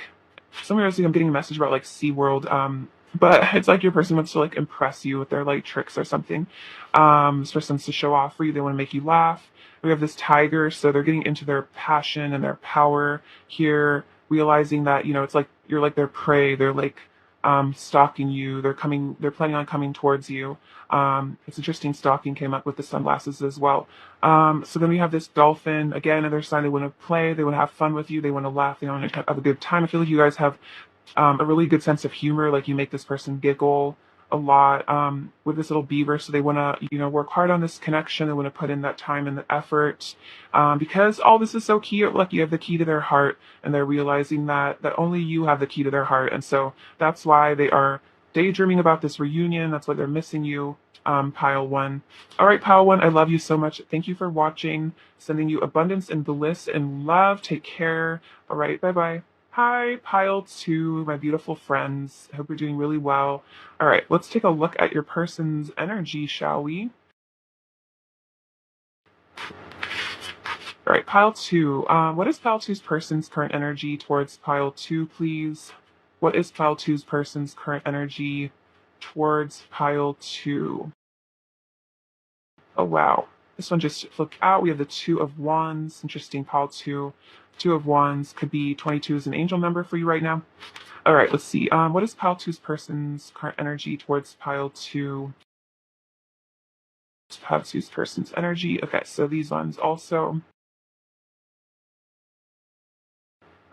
somewhere else. I'm getting a message about like SeaWorld, but it's like your person wants to like impress you with their like tricks or something. This person's to show off for you. They want to make you laugh. We have this tiger, so they're getting into their passion and their power here, realizing that it's like you're like their prey. They're like stalking you. They're planning on coming towards you. It's interesting. Stalking came up with the sunglasses as well. So then we have this dolphin again, another sign they want to play, they want to have fun with you, they want to laugh, they want to have a good time. I feel like you guys have a really good sense of humor. Like you make this person giggle a lot with this little beaver. So they want to, work hard on this connection. They want to put in that time and the effort because all this is so key. Like you have the key to their heart, and they're realizing that only you have the key to their heart, and so that's why they are daydreaming about this reunion. That's why they're missing you. Pile 1. All right, Pile 1, I love you so much. Thank you for watching. Sending you abundance and bliss and love. Take care. All right, bye bye. Hi, Pile 2, my beautiful friends. I hope you're doing really well. All right, let's take a look at your person's energy, shall we? All right, Pile 2. What is Pile 2's person's current energy towards Pile 2, please? What is Pile 2's person's current energy towards Pile 2? Oh, wow. This one just flipped out. We have the Two of Wands. Interesting, Pile 2. Two of Wands could be 22 is an angel number for you right now. All right, let's see. What is Pile 2's person's current energy towards Pile 2? Pile 2's person's energy. Okay, so these ones also.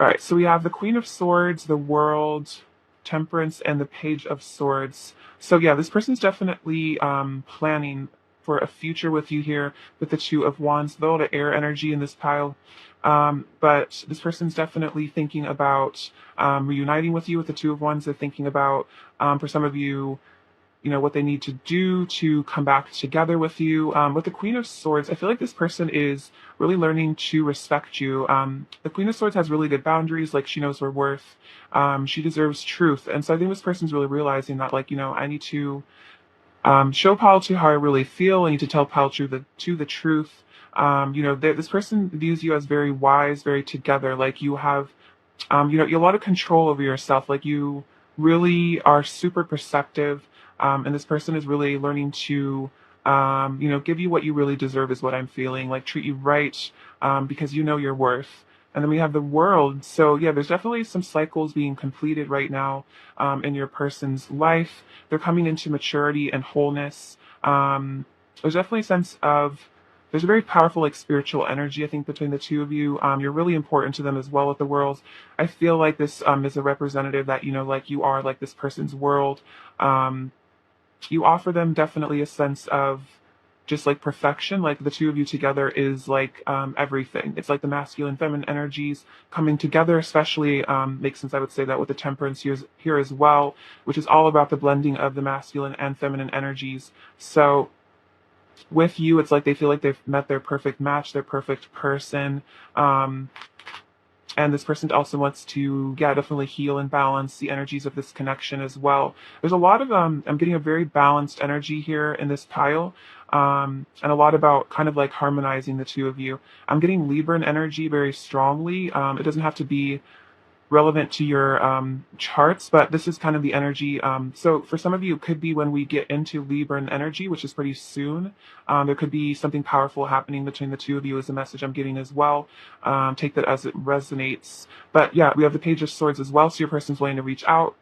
All right, so we have the Queen of Swords, the World, Temperance, and the Page of Swords. So yeah, this person's definitely planning for a future with you here with the Two of Wands, though the air energy in this pile. But this person's definitely thinking about reuniting with you with the Two of Wands. They're thinking about, for some of you, what they need to do to come back together with you. With the Queen of Swords, I feel like this person is really learning to respect you. The Queen of Swords has really good boundaries, like she knows her worth. She deserves truth. And so I think this person's really realizing that, like, I need to show Pile 2 how I really feel. I need to tell Pile 2 the truth. This person views you as very wise, very together. Like you have, you have a lot of control over yourself. Like you really are super perceptive. And this person is really learning to, give you what you really deserve is what I'm feeling. Like treat you right, because you know your worth. And then we have the World. So yeah, there's definitely some cycles being completed right now in your person's life. They're coming into maturity and wholeness. There's definitely a sense of there's a very powerful like spiritual energy, I think, between the two of you. You're really important to them as well with the World. I feel like this is a representative that, like you are like this person's world. Um, you offer them definitely a sense of just like perfection. Like the two of you together is like everything. It's like the masculine feminine energies coming together, especially makes sense, I would say, that with the temperance here as well, which is all about the blending of the masculine and feminine energies. So with you, it's like they feel like they've met their perfect match, their perfect person. Um, and this person also wants to, yeah, definitely heal and balance the energies of this connection as well. There's a lot of, I'm getting a very balanced energy here in this pile, and a lot about kind of like harmonizing the two of you. I'm getting Libran energy very strongly. It doesn't have to be relevant to your charts, but this is kind of the energy. So for some of you, it could be when we get into Libran energy, which is pretty soon. There could be something powerful happening between the two of you, is a message I'm getting as well. Take that as it resonates. But yeah, we have the Page of Swords as well, so your person's wanting to reach out.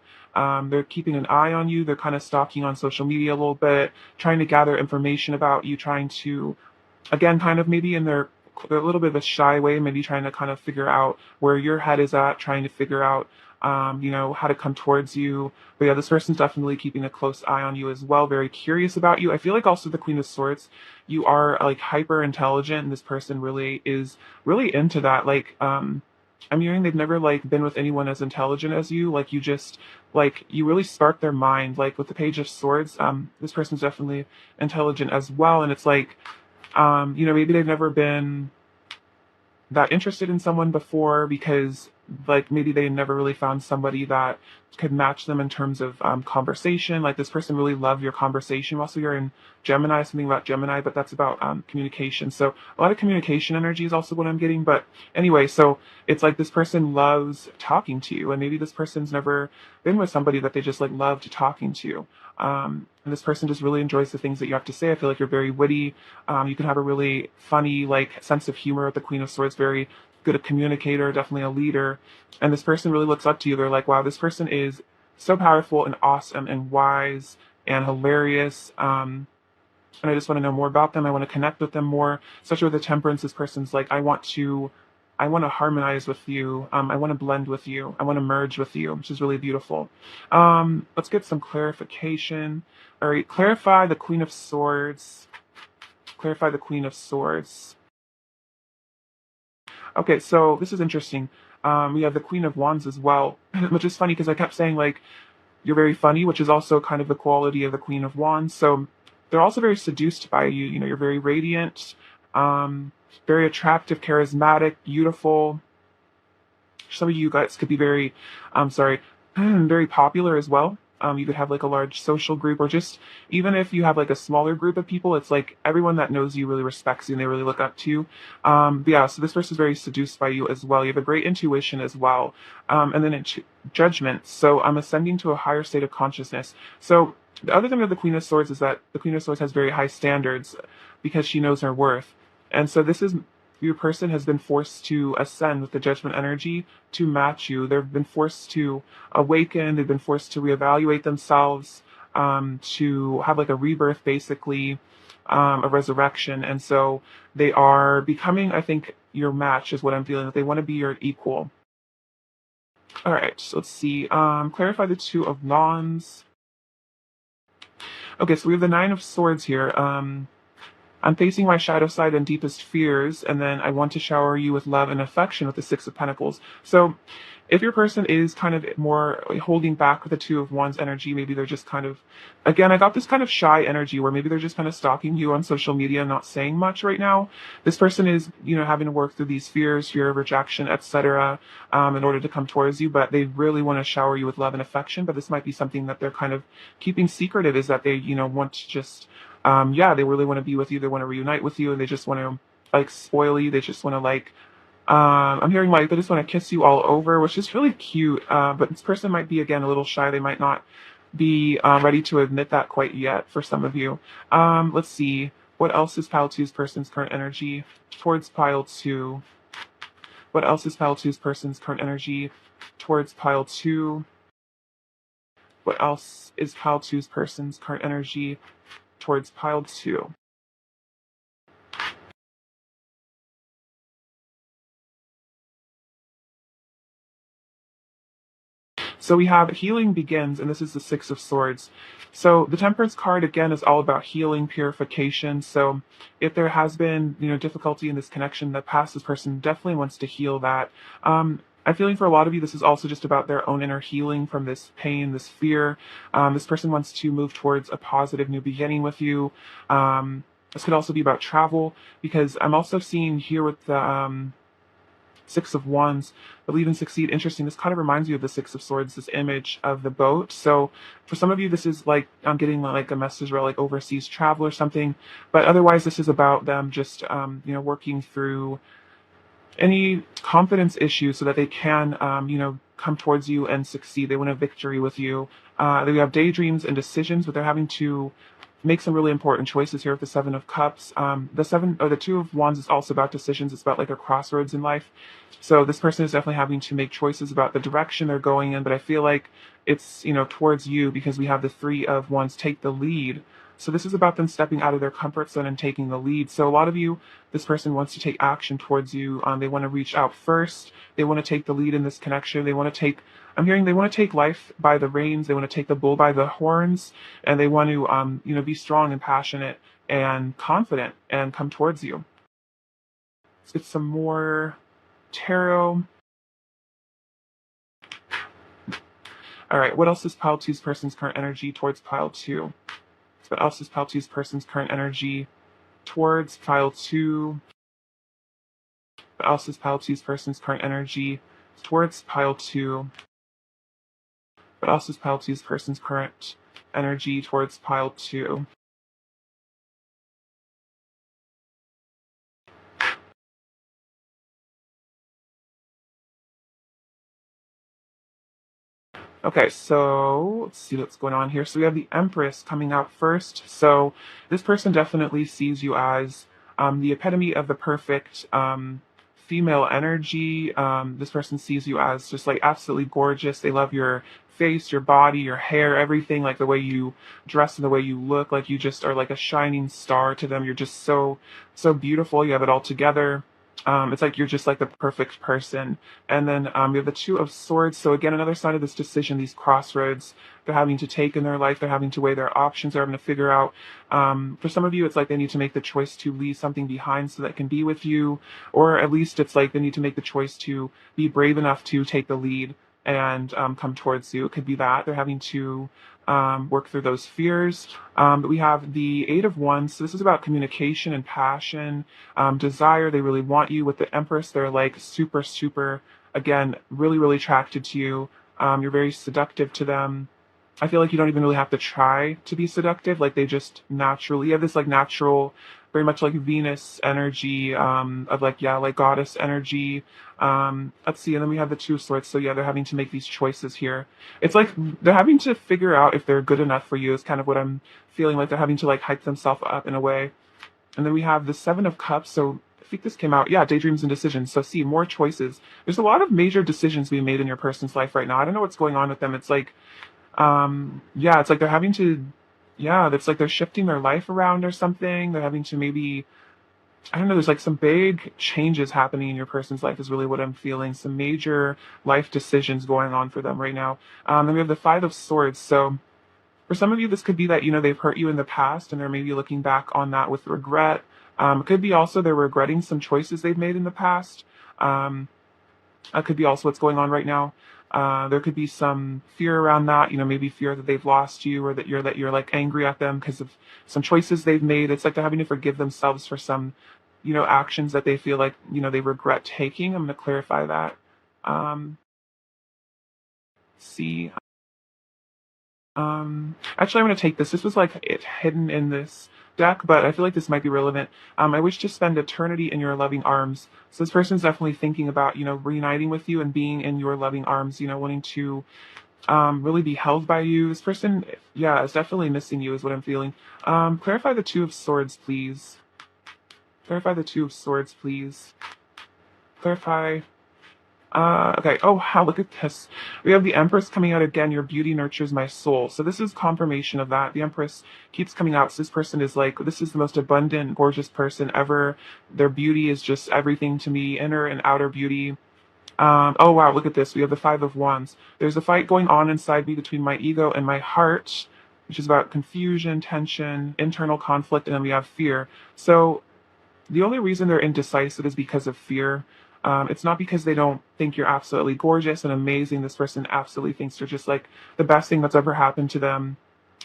They're keeping an eye on you. They're kind of stalking on social media a little bit, trying to gather information about you, trying to, again, kind of maybe in their a little bit of a shy way, maybe trying to kind of figure out where your head is at, trying to figure out, how to come towards you. But yeah, this person's definitely keeping a close eye on you as well, very curious about you. I feel like also the Queen of Swords, you are like hyper intelligent, and this person really is really into that. Like, I'm hearing they've never like been with anyone as intelligent as you. Like you just like you really spark their mind. Like with the Page of Swords, this person's definitely intelligent as well, and it's like maybe they've never been that interested in someone before because like maybe they never really found somebody that could match them in terms of conversation. Like this person really loved your conversation. Also, you're in Gemini, something about Gemini, but that's about communication. So a lot of communication energy is also what I'm getting. But anyway, so it's like this person loves talking to you, and maybe this person's never been with somebody that they just like loved talking to. And this person just really enjoys the things that you have to say. I feel like you're very witty. You can have a really funny like sense of humor with the Queen of Swords. Very good a communicator, definitely a leader. And this person really looks up to you. They're like, wow, this person is so powerful and awesome and wise and hilarious. And I just want to know more about them. I want to connect with them more. Especially with the Temperance, this person's like, I want to harmonize with you. I want to blend with you. I want to merge with you, which is really beautiful. Let's get some clarification. All right, clarify the Queen of Swords. Clarify the Queen of Swords. Okay, so this is interesting. We have the Queen of Wands as well, which is funny because I kept saying like you're very funny, which is also kind of the quality of the Queen of Wands. So they're also very seduced by you. You know, you're very radiant, very attractive, charismatic, beautiful. Some of you guys could be very, sorry, very popular as well. You could have like a large social group, or just even if you have like a smaller group of people, it's like everyone that knows you really respects you and they really look up to you. But yeah, so this person is very seduced by you as well. You have a great intuition as well. And then judgment. So I'm ascending to a higher state of consciousness. So the other thing with the Queen of Swords is that the Queen of Swords has very high standards because she knows her worth. And so this is your person has been forced to ascend with the judgment energy to match you. They've been forced to awaken. They've been forced to reevaluate themselves, to have like a rebirth, basically, a resurrection. And so they are becoming, I think, your match is what I'm feeling. That they want to be your equal. All right, so let's see. Clarify the Two of Wands. Okay, so we have the Nine of Swords here. I'm facing my shadow side and deepest fears, and then I want to shower you with love and affection with the Six of Pentacles. So if your person is kind of more holding back with the Two of Wands energy, maybe they're just kind of, again, I got this kind of shy energy where maybe they're just kind of stalking you on social media and not saying much right now. This person is, having to work through these fears, fear of rejection, etc., in order to come towards you, but they really want to shower you with love and affection. But this might be something that they're kind of keeping secretive, is that they, want to just they really want to be with you. They want to reunite with you, and they just want to like spoil you. They just want to like, I'm hearing like they just want to kiss you all over, which is really cute. But this person might be, again, a little shy. They might not be ready to admit that quite yet for some of you. Let's see. What else is pile two's person's current energy towards pile two? What else is pile two's person's current energy towards pile two? What else is pile two's person's current energy towards pile two? So we have healing begins, and this is the Six of Swords. So the Temperance card again is all about healing, purification. So if there has been, difficulty in this connection in the past, this person definitely wants to heal that. I'm feeling for a lot of you, this is also just about their own inner healing from this pain, this fear. This person wants to move towards a positive new beginning with you. This could also be about travel, because I'm also seeing here with the Six of Wands, believe and succeed. Interesting. This kind of reminds you of the Six of Swords, this image of the boat. So for some of you, this is like I'm getting like a message about like overseas travel or something. But otherwise, this is about them just working through any confidence issues so that they can come towards you and succeed. They want a victory with you. They have daydreams and decisions, but they're having to make some really important choices here with the Seven of Cups. The Two of Wands is also about decisions. It's about like a crossroads in life. So this person is definitely having to make choices about the direction they're going in, but I feel like it's, towards you, because we have the Three of Wands take the lead. So this is about them stepping out of their comfort zone and taking the lead. So a lot of you, this person wants to take action towards you. They want to reach out first. They want to take the lead in this connection. They want to take, I'm hearing they want to take life by the reins. They want to take the bull by the horns, and they want to, be strong and passionate and confident and come towards you. Let's get some more tarot. All right, what else is pile two's person's current energy towards pile two? What else is pile two's person's current energy towards pile two? What else is pile two's person's current energy towards pile two? What else is pile two's person's current energy towards pile two? Okay, so let's see what's going on here. So we have the Empress coming out first. So this person definitely sees you as the epitome of the perfect female energy. This person sees you as just like absolutely gorgeous. They love your face, your body, your hair, everything, like the way you dress and the way you look. Like you just are like a shining star to them. You're just so, so beautiful. You have it all together. It's like you're just like the perfect person. And then we have the Two of Swords. So again, another sign of this decision, these crossroads they're having to take in their life. They're having to weigh their options. They're having to figure out. For some of you, it's like they need to make the choice to leave something behind so that it can be with you. Or at least it's like they need to make the choice to be brave enough to take the lead and come towards you. It could be that they're having to work through those fears. But we have the Eight of Wands. So this is about communication and passion, desire. They really want you. With the Empress, they're like super, super, again, really, really attracted to you. You're very seductive to them. I feel like you don't even really have to try to be seductive. Like they just naturally, you have this like natural, very much like Venus energy, of like, yeah, like goddess energy. Let's see. And then we have the Two of Swords. So yeah, they're having to make these choices here. It's like they're having to figure out if they're good enough for you is kind of what I'm feeling like. They're having to like hype themselves up in a way. And then we have the Seven of Cups. So I think this came out, yeah, daydreams and decisions. So see, more choices. There's a lot of major decisions being made in your person's life right now. I don't know what's going on with them. It's like, yeah, it's like they're having to, yeah, it's like they're shifting their life around or something. They're having to maybe, I don't know, there's like some big changes happening in your person's life is really what I'm feeling. Some major life decisions going on for them right now. Then we have the Five of Swords. So for some of you, this could be that, they've hurt you in the past and they're maybe looking back on that with regret. It could be also they're regretting some choices they've made in the past. That could be also what's going on right now. There could be some fear around that, maybe fear that they've lost you or that you're like angry at them because of some choices they've made. It's like they're having to forgive themselves for some, actions that they feel like, they regret taking. I'm going to clarify that. See, actually, I'm going to take this. This was like it hidden in this deck, but I feel like this might be relevant. I wish to spend eternity in your loving arms. So this person's definitely thinking about, reuniting with you and being in your loving arms, wanting to really be held by you. This person, yeah, is definitely missing you is what I'm feeling. Clarify the Two of Swords, please. Clarify the Two of Swords, please. Clarify Okay. Oh, wow, look at this. We have the Empress coming out again. Your beauty nurtures my soul. So this is confirmation of that. The Empress keeps coming out. So this person is like, this is the most abundant, gorgeous person ever. Their beauty is just everything to me, inner and outer beauty. Oh wow, look at this. We have the Five of Wands. There's a fight going on inside me between my ego and my heart, which is about confusion, tension, internal conflict, and then we have fear. So the only reason they're indecisive is because of fear. It's not because they don't think you're absolutely gorgeous and amazing. This person absolutely thinks you're just like the best thing that's ever happened to them.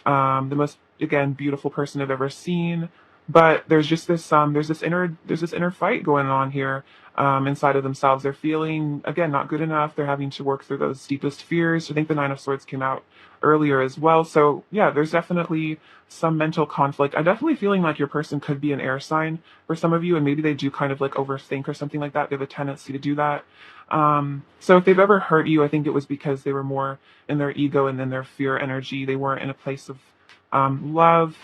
The most, again, beautiful person I've ever seen. But there's just this there's this inner fight going on here, inside of themselves. They're feeling, again, not good enough. They're having to work through those deepest fears. I think the Nine of Swords came out earlier as well. So yeah, there's definitely some mental conflict. I'm definitely feeling like your person could be an air sign for some of you, and maybe they do kind of like overthink or something like that. They have a tendency to do that. So if they've ever hurt you, I think it was because they were more in their ego and in their fear energy. They weren't in a place of love.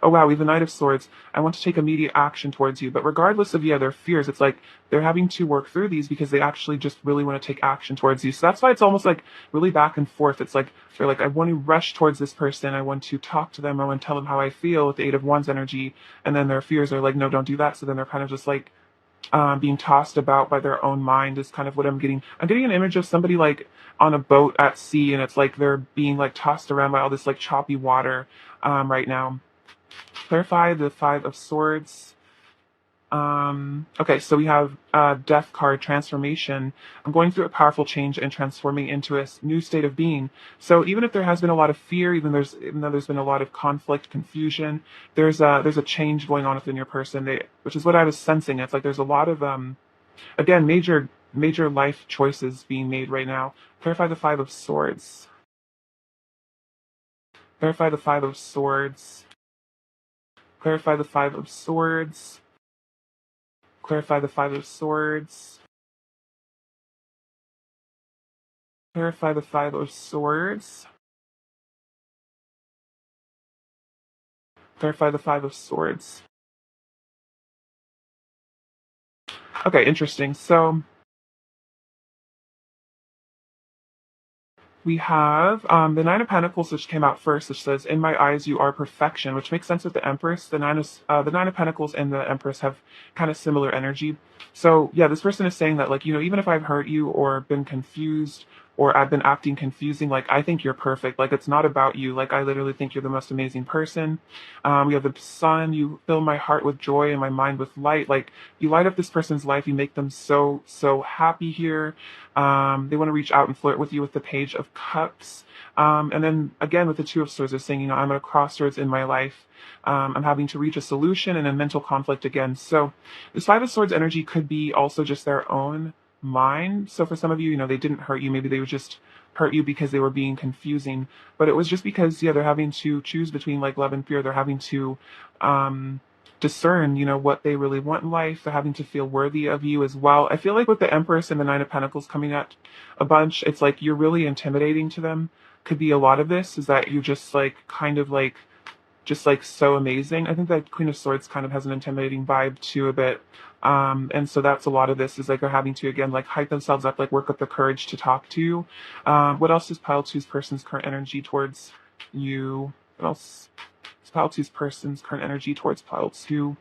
Oh wow, we have the Knight of Swords. I want to take immediate action towards you, but regardless of their fears, it's like they're having to work through these because they actually just really want to take action towards you. So that's why it's almost like really back and forth. It's like they're like, I want to rush towards this person. I want to talk to them. I want to tell them how I feel with the Eight of Wands energy, and then their fears are like, no, don't do that. So then they're kind of just like being tossed about by their own mind is kind of what I'm getting. I'm getting an image of somebody like on a boat at sea, and it's like they're being like tossed around by all this like choppy water right now. Clarify the Five of Swords. Okay, so we have Death card, transformation. I'm going through a powerful change and transforming into a new state of being. So even if there has been a lot of fear, even though there's been a lot of conflict, confusion, there's a change going on within your person. Which is what I was sensing. It's like there's a lot of again, major life choices being made right now. Clarify the Five of Swords. Clarify the Five of Swords. Clarify the Five of Swords. Clarify the Five of Swords. Clarify the Five of Swords. Clarify the Five of Swords. Okay, interesting. So we have the Nine of Pentacles, which came out first, which says, "In my eyes, you are perfection," which makes sense with the Empress. The Nine of Pentacles and the Empress have kind of similar energy. So yeah, this person is saying that, like, even if I've hurt you or been confused or I've been acting confusing, like, I think you're perfect. Like, it's not about you. Like, I literally think you're the most amazing person. We have the Sun. You fill my heart with joy and my mind with light. Like, you light up this person's life. You make them so happy here. They want to reach out and flirt with you with the Page of Cups. And then again with the Two of Swords, they're saying, I'm at a crossroads in my life. I'm having to reach a solution and a mental conflict again. So this Five of Swords energy could be also just their own mind. So for some of you, they didn't hurt you. Maybe they would just hurt you because they were being confusing. But it was just because, yeah, they're having to choose between like love and fear. They're having to discern, what they really want in life. They're having to feel worthy of you as well. I feel like with the Empress and the Nine of Pentacles coming at a bunch, it's like you're really intimidating to them. Could be a lot of this is that you're just like kind of like just like so amazing. I think that Queen of Swords kind of has an intimidating vibe too a bit. And so that's a lot of this is like they're having to again like hype themselves up, like work up the courage to talk to you. What else is Pile Two's person's current energy towards you? What else is Pile Two's person's current energy towards Pile Two?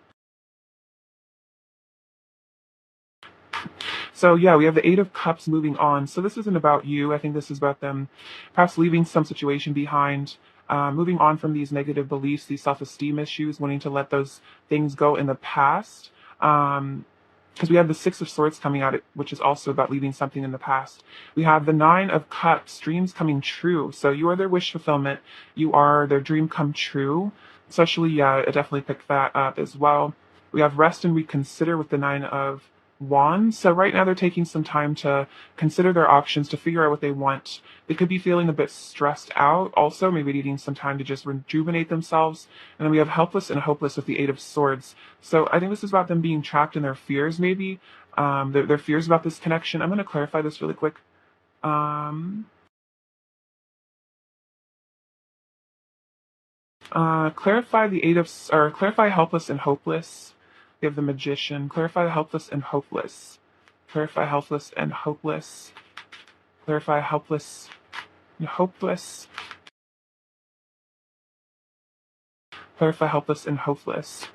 So yeah, we have the Eight of Cups moving on. So this isn't about you. I think this is about them perhaps leaving some situation behind, moving on from these negative beliefs, these self-esteem issues, wanting to let those things go in the past. Because we have the Six of Swords coming out, which is also about leaving something in the past. We have the Nine of Cups, dreams coming true. So you are their wish fulfillment. You are their dream come true. Especially, yeah, I definitely picked that up as well. We have rest and reconsider with the Nine of Wands. So right now they're taking some time to consider their options, to figure out what they want. They could be feeling a bit stressed out, also maybe needing some time to just rejuvenate themselves. And then we have helpless and hopeless with the Eight of Swords. So I think this is about them being trapped in their fears, maybe their fears about this connection. I'm going to clarify this really quick. Um, Clarify the or clarify helpless and hopeless. We have the Magician. Clarify the helpless and hopeless. Clarify helpless and hopeless. Clarify helpless and hopeless. Clarify helpless and hopeless.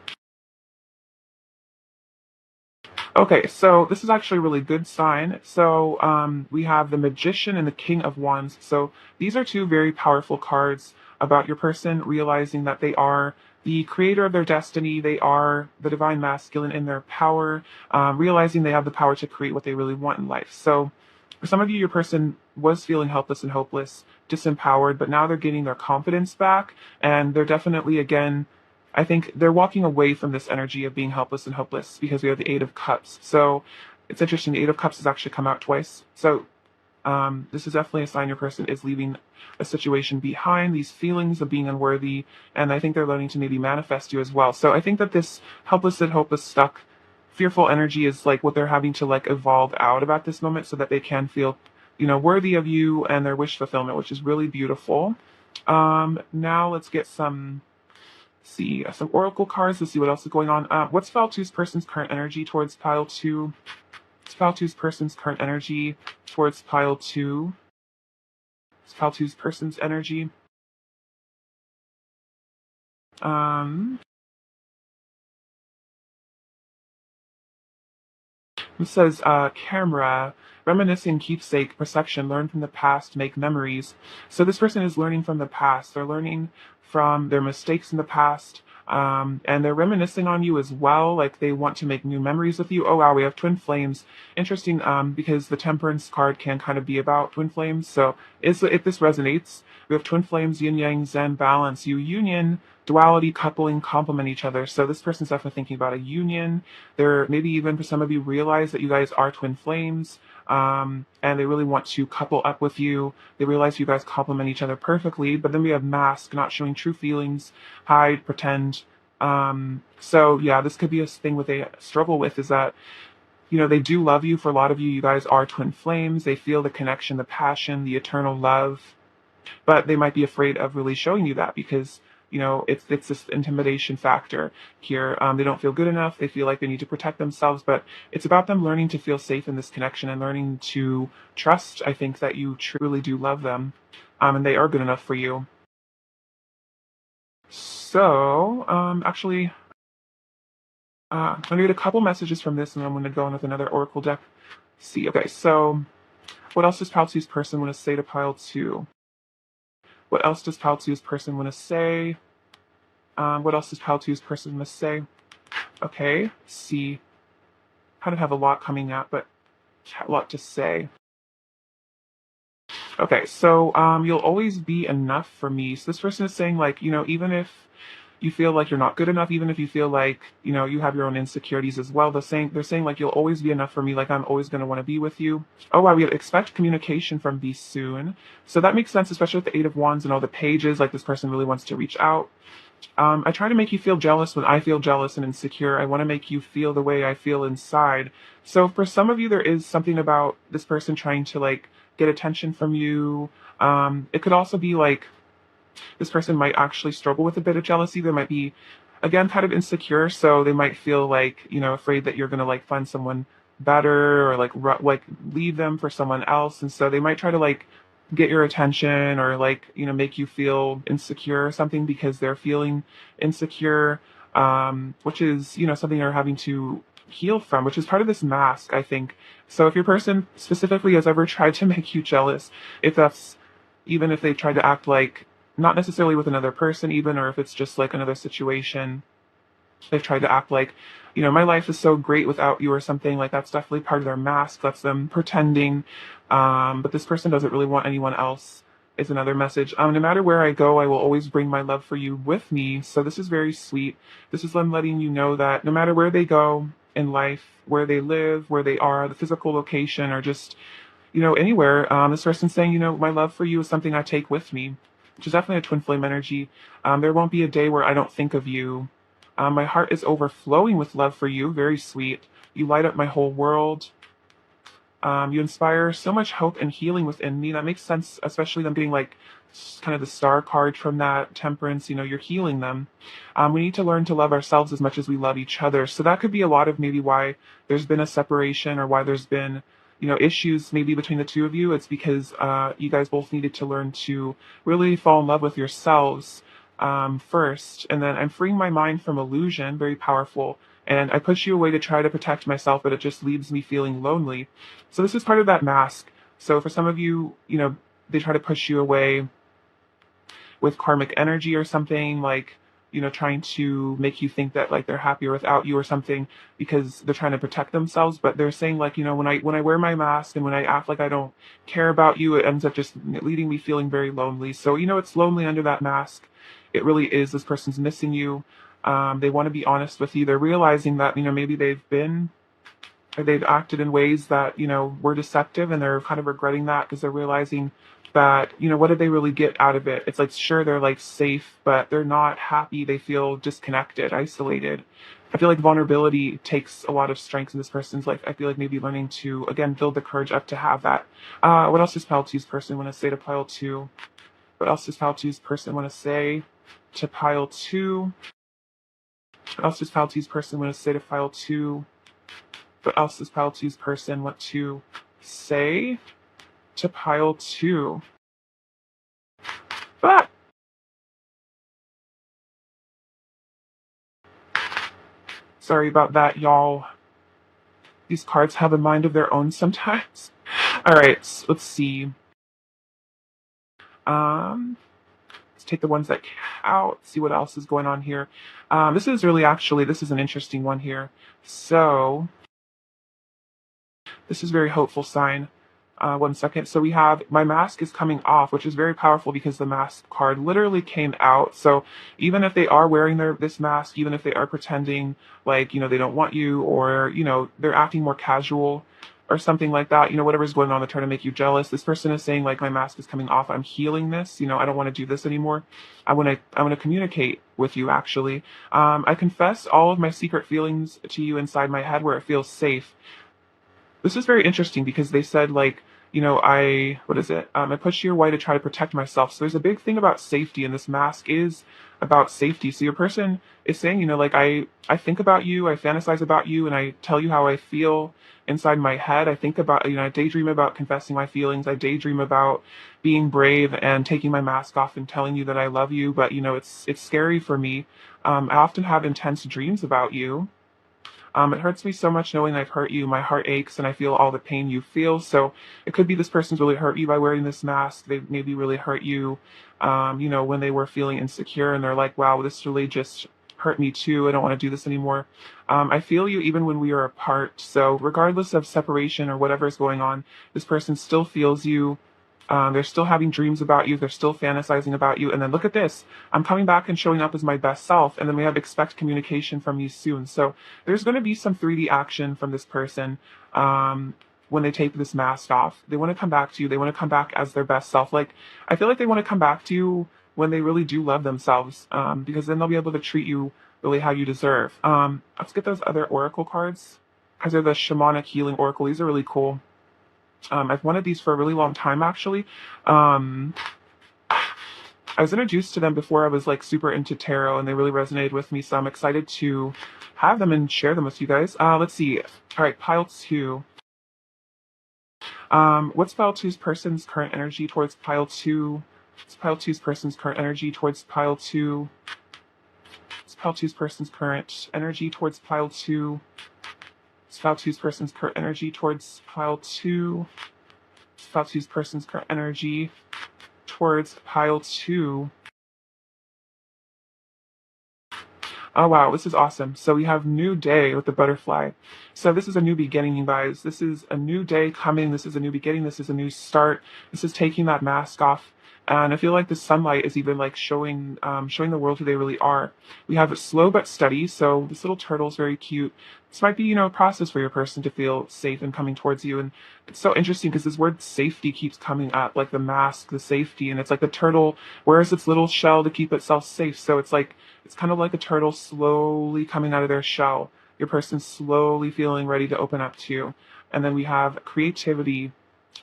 Okay, so this is actually a really good sign. So we have the Magician and the King of Wands. So these are two very powerful cards about your person realizing that they are the creator of their destiny. They are the divine masculine in their power, realizing they have the power to create what they really want in life. So for some of you, your person was feeling helpless and hopeless, disempowered, but now they're getting their confidence back, and they're definitely, again, I think they're walking away from this energy of being helpless and hopeless because we have the Eight of Cups. So it's interesting. The Eight of Cups has actually come out twice. So this is definitely a sign your person is leaving a situation behind, these feelings of being unworthy, and I think they're learning to maybe manifest you as well. So I think that this helpless and hopeless, stuck, fearful energy is like what they're having to like evolve out about this moment so that they can feel, worthy of you and their wish fulfillment, which is really beautiful. Now let's get some oracle cards. Let's see what else is going on. What's Pile 2's person's current energy towards Pile 2? What's Pile 2's person's current energy towards Pile 2? What's Pile 2's person's energy? It says, camera, reminiscing, keepsake, perception, learn from the past, make memories. So this person is learning from the past. They're learning from their mistakes in the past, and they're reminiscing on you as well. Like they want to make new memories with you. Oh wow, we have twin flames. Interesting, because the Temperance card can kind of be about twin flames. So if this resonates, we have twin flames, yin yang, zen, balance, union, duality, coupling, complement each other. So this person's definitely thinking about a union. They're maybe even for some of you realize that you guys are twin flames, and they really want to couple up with you. They realize you guys complement each other perfectly. But then we have mask, not showing true feelings, hide, pretend. So yeah, this could be a thing what they struggle with is that they do love you. For a lot of you, you guys are twin flames. They feel the connection, the passion, the eternal love, but they might be afraid of really showing you that because it's this intimidation factor here. They don't feel good enough. They feel like they need to protect themselves, but it's about them learning to feel safe in this connection and learning to trust. I think that you truly do love them, and they are good enough for you. So actually, I'm gonna get a couple messages from this, and I'm gonna go in with another oracle deck. See, okay, so what else does Pile 2's person want to say to Pile 2? What else does Pile 2's person want to say? What else does Pile 2's person want to say? Okay, see. Kind of have a lot coming out, but a lot to say. Okay, so you'll always be enough for me. So this person is saying, like, even if you feel like you're not good enough, even if you feel like, you have your own insecurities as well, they're saying like you'll always be enough for me, like I'm always gonna want to be with you. Oh wow, we have expect communication from be soon. So that makes sense, especially with the Eight of Wands and all the pages, like this person really wants to reach out. I try to make you feel jealous when I feel jealous and insecure. I want to make you feel the way I feel inside. So for some of you, there is something about this person trying to like get attention from you. It could also be like this person might actually struggle with a bit of jealousy. They might be, again, kind of insecure. So they might feel like, afraid that you're going to like find someone better or like leave them for someone else. And so they might try to like get your attention or like, make you feel insecure or something because they're feeling insecure, which is, something they're having to heal from, which is part of this mask, I think. So if your person specifically has ever tried to make you jealous, even if they tried to act like, not necessarily with another person even, or if it's just like another situation, they've tried to act like, my life is so great without you or something, like that's definitely part of their mask. That's them pretending. But this person doesn't really want anyone else is another message. No matter where I go, I will always bring my love for you with me. So this is very sweet. This is them letting you know that no matter where they go in life, where they live, where they are, the physical location, or just, anywhere, this person's saying, my love for you is something I take with me, which is definitely a twin flame energy. There won't be a day where I don't think of you. My heart is overflowing with love for you. Very sweet. You light up my whole world. You inspire so much hope and healing within me. That makes sense, especially them being like kind of the star card from that temperance. You're healing them. We need to learn to love ourselves as much as we love each other. So that could be a lot of maybe why there's been a separation or why there's been issues maybe between the two of you. It's because you guys both needed to learn to really fall in love with yourselves first. And then I'm freeing my mind from illusion, very powerful. And I push you away to try to protect myself, but it just leaves me feeling lonely. So this is part of that mask. So for some of you, they try to push you away with karmic energy or something, like trying to make you think that like they're happier without you or something because they're trying to protect themselves. But they're saying like, when I wear my mask and when I act like I don't care about you, it ends up just leading me feeling very lonely. So it's lonely under that mask. It really is. This person's missing you. They want to be honest with you. They're realizing that maybe they've acted in ways that were deceptive, and they're kind of regretting that because they're realizing that what did they really get out of it. It's like, sure, they're like safe, but they're not happy. They feel disconnected, isolated. I feel like vulnerability takes a lot of strength in this person's life. I feel like maybe learning to again build the courage up to have that. What else does pile two's person want to say to pile two? What else does pile two's person want to say to pile two? What else does pile two's person want to say to pile two? What else does pile two's person want to say to pile two? But sorry about that, y'all. These cards have a mind of their own sometimes. All right, let's see. Let's take the ones that out. See what else is going on here. This is an interesting one here. So this is a very hopeful sign. 1 second. So we have my mask is coming off, which is very powerful because the mask card literally came out. So even if they are wearing this mask, even if they are pretending like, they don't want you, or, they're acting more casual or something like that, whatever's going on, they're trying to make you jealous. This person is saying like, my mask is coming off. I'm healing this. I don't want to do this anymore. I want to communicate with you actually. I confess all of my secret feelings to you inside my head where it feels safe. This is very interesting because they said like, I push you away to try to protect myself. So there's a big thing about safety, and this mask is about safety. So your person is saying, like I think about you, I fantasize about you, and I tell you how I feel inside my head. I think about, I daydream about confessing my feelings. I daydream about being brave and taking my mask off and telling you that I love you. But it's scary for me. I often have intense dreams about you. It hurts me so much knowing I've hurt you. My heart aches and I feel all the pain you feel. So it could be this person's really hurt you by wearing this mask. They maybe really hurt you, when they were feeling insecure, and they're like, wow, this really just hurt me too. I don't want to do this anymore. I feel you even when we are apart. So regardless of separation or whatever is going on, this person still feels you. They're still having dreams about you. They're still fantasizing about you. And then look at this. I'm coming back and showing up as my best self. And then we have expect communication from you soon. So there's going to be some 3D action from this person when they take this mask off. They want to come back to you. They want to come back as their best self. Like, I feel like they want to come back to you when they really do love themselves, because then they'll be able to treat you really how you deserve. Let's get those other oracle cards. Because they're the shamanic healing oracle. These are really cool. I've wanted these for a really long time, actually. I was introduced to them before I was like super into tarot, and they really resonated with me. So I'm excited to have them and share them with you guys. Let's see. All right, pile two. What's pile two's person's current energy towards pile two? What's pile two's person's current energy towards pile two? What's pile two's person's current energy towards pile two? Pile two's person's current energy towards pile two. Pile two's person's current energy towards pile two. Oh wow, this is awesome. So we have new day with the butterfly. So this is a new beginning, you guys. This is a new day coming. This is a new beginning. This is a new start. This is taking that mask off. And I feel like the sunlight is even like showing the world who they really are. We have slow but steady. So this little turtle is very cute. This might be, a process for your person to feel safe and coming towards you. And it's so interesting because this word safety keeps coming up, like the mask, the safety. And it's like the turtle wears its little shell to keep itself safe. So it's kind of like a turtle slowly coming out of their shell. Your person slowly feeling ready to open up to you. And then we have creativity.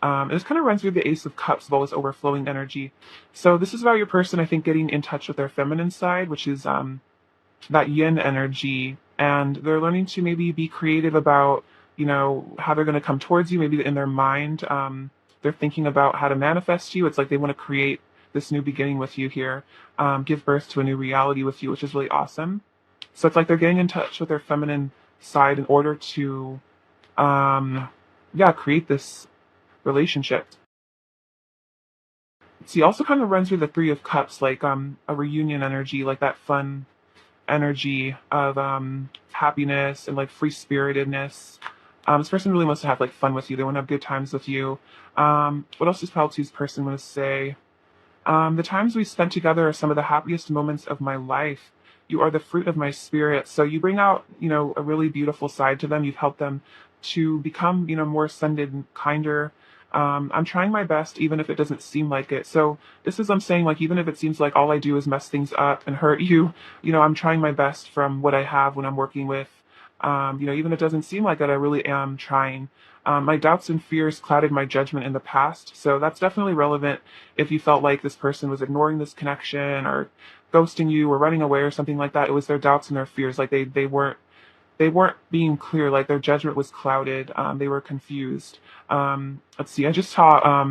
And this kind of runs through the Ace of Cups of always overflowing energy. So this is about your person, I think, getting in touch with their feminine side, which is that yin energy. And they're learning to maybe be creative about, how they're going to come towards you, maybe in their mind. They're thinking about how to manifest you. It's like they want to create this new beginning with you here, give birth to a new reality with you, which is really awesome. So it's like they're getting in touch with their feminine side in order to, create this relationship. See, also kind of runs through the Three of Cups, like a reunion energy, like that fun energy of happiness and like free spiritedness. This person really wants to have like fun with you. They want to have good times with you. What else does Pal2's person want to say? The times we spent together are some of the happiest moments of my life. You are the fruit of my spirit. So you bring out, a really beautiful side to them. You've helped them to become, more ascended and kinder. I'm trying my best, even if it doesn't seem like it. So this is, I'm saying, like, even if it seems like all I do is mess things up and hurt you, I'm trying my best from what I have when I'm working with. Even if it doesn't seem like it, I really am trying. My doubts and fears clouded my judgment in the past, so that's definitely relevant if you felt like this person was ignoring this connection or ghosting you or running away or something like that. It was their doubts and their fears, like they weren't being clear, like their judgment was clouded. They were confused. Let's see, I just saw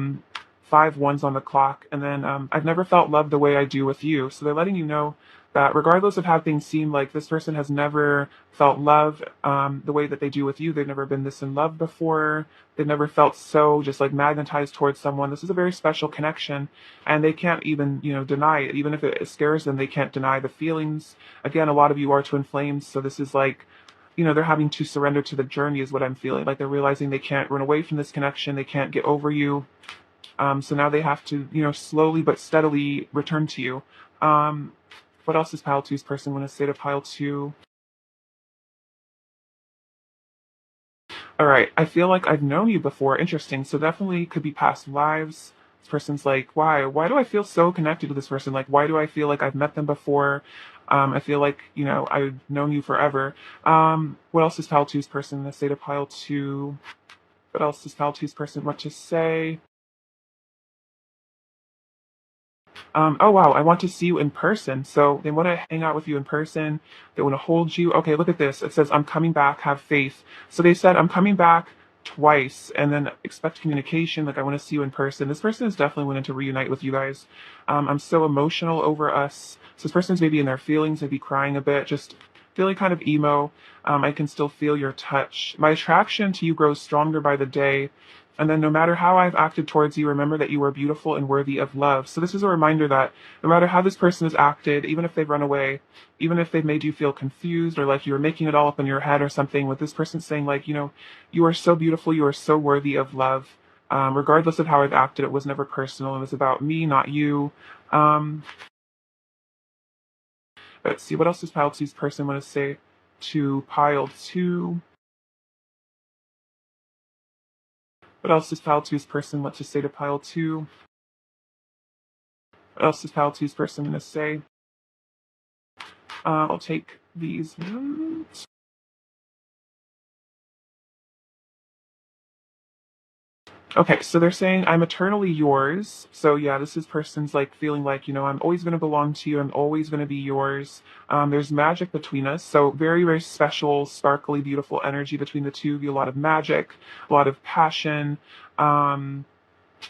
5 1s on the clock, and then I've never felt love the way I do with you. So they're letting you know that regardless of how things seem, like this person has never felt love the way that they do with you. They've never been this in love before. They've never felt so just like magnetized towards someone. This is a very special connection, and they can't even, deny it. Even if it scares them, they can't deny the feelings. Again, a lot of you are twin flames, so this is like, they're having to surrender to the journey is what I'm feeling. Like they're realizing they can't run away from this connection. They can't get over you. So now they have to, slowly but steadily return to you. What else does Pile 2's person want to say to Pile 2? All right, I feel like I've known you before. Interesting. So definitely could be past lives. This person's like, why? Why do I feel so connected to this person? Like, why do I feel like I've met them before? I feel like, I've known you forever. What else does Pile 2's person want to say to Pile 2? What else does Pile 2's person want to say? Oh wow, I want to see you in person. So they want to hang out with you in person. They want to hold you. Okay, look at this. It says, I'm coming back, have faith. So they said, I'm coming back twice and then expect communication. Like, I want to see you in person. This person is definitely wanting to reunite with you guys. I'm so emotional over us. So this person's maybe in their feelings, maybe crying a bit, just feeling kind of emo. I can still feel your touch. My attraction to you grows stronger by the day. And then no matter how I've acted towards you, remember that you are beautiful and worthy of love. So this is a reminder that no matter how this person has acted, even if they've run away, even if they've made you feel confused or like you were making it all up in your head or something, with this person saying like, you are so beautiful, you are so worthy of love. Regardless of how I've acted, it was never personal. It was about me, not you. Um, let's see, what else does Pile 2's person want to say to Pile 2? What else does Pile 2's person want to say to Pile 2? What else does Pile 2's person want to say? I'll take these notes. Okay, so they're saying I'm eternally yours. So yeah, this is person's like feeling like, I'm always going to belong to you. I'm always going to be yours. There's magic between us. So very, very special, sparkly, beautiful energy between the two of you. A lot of magic, a lot of passion. Um,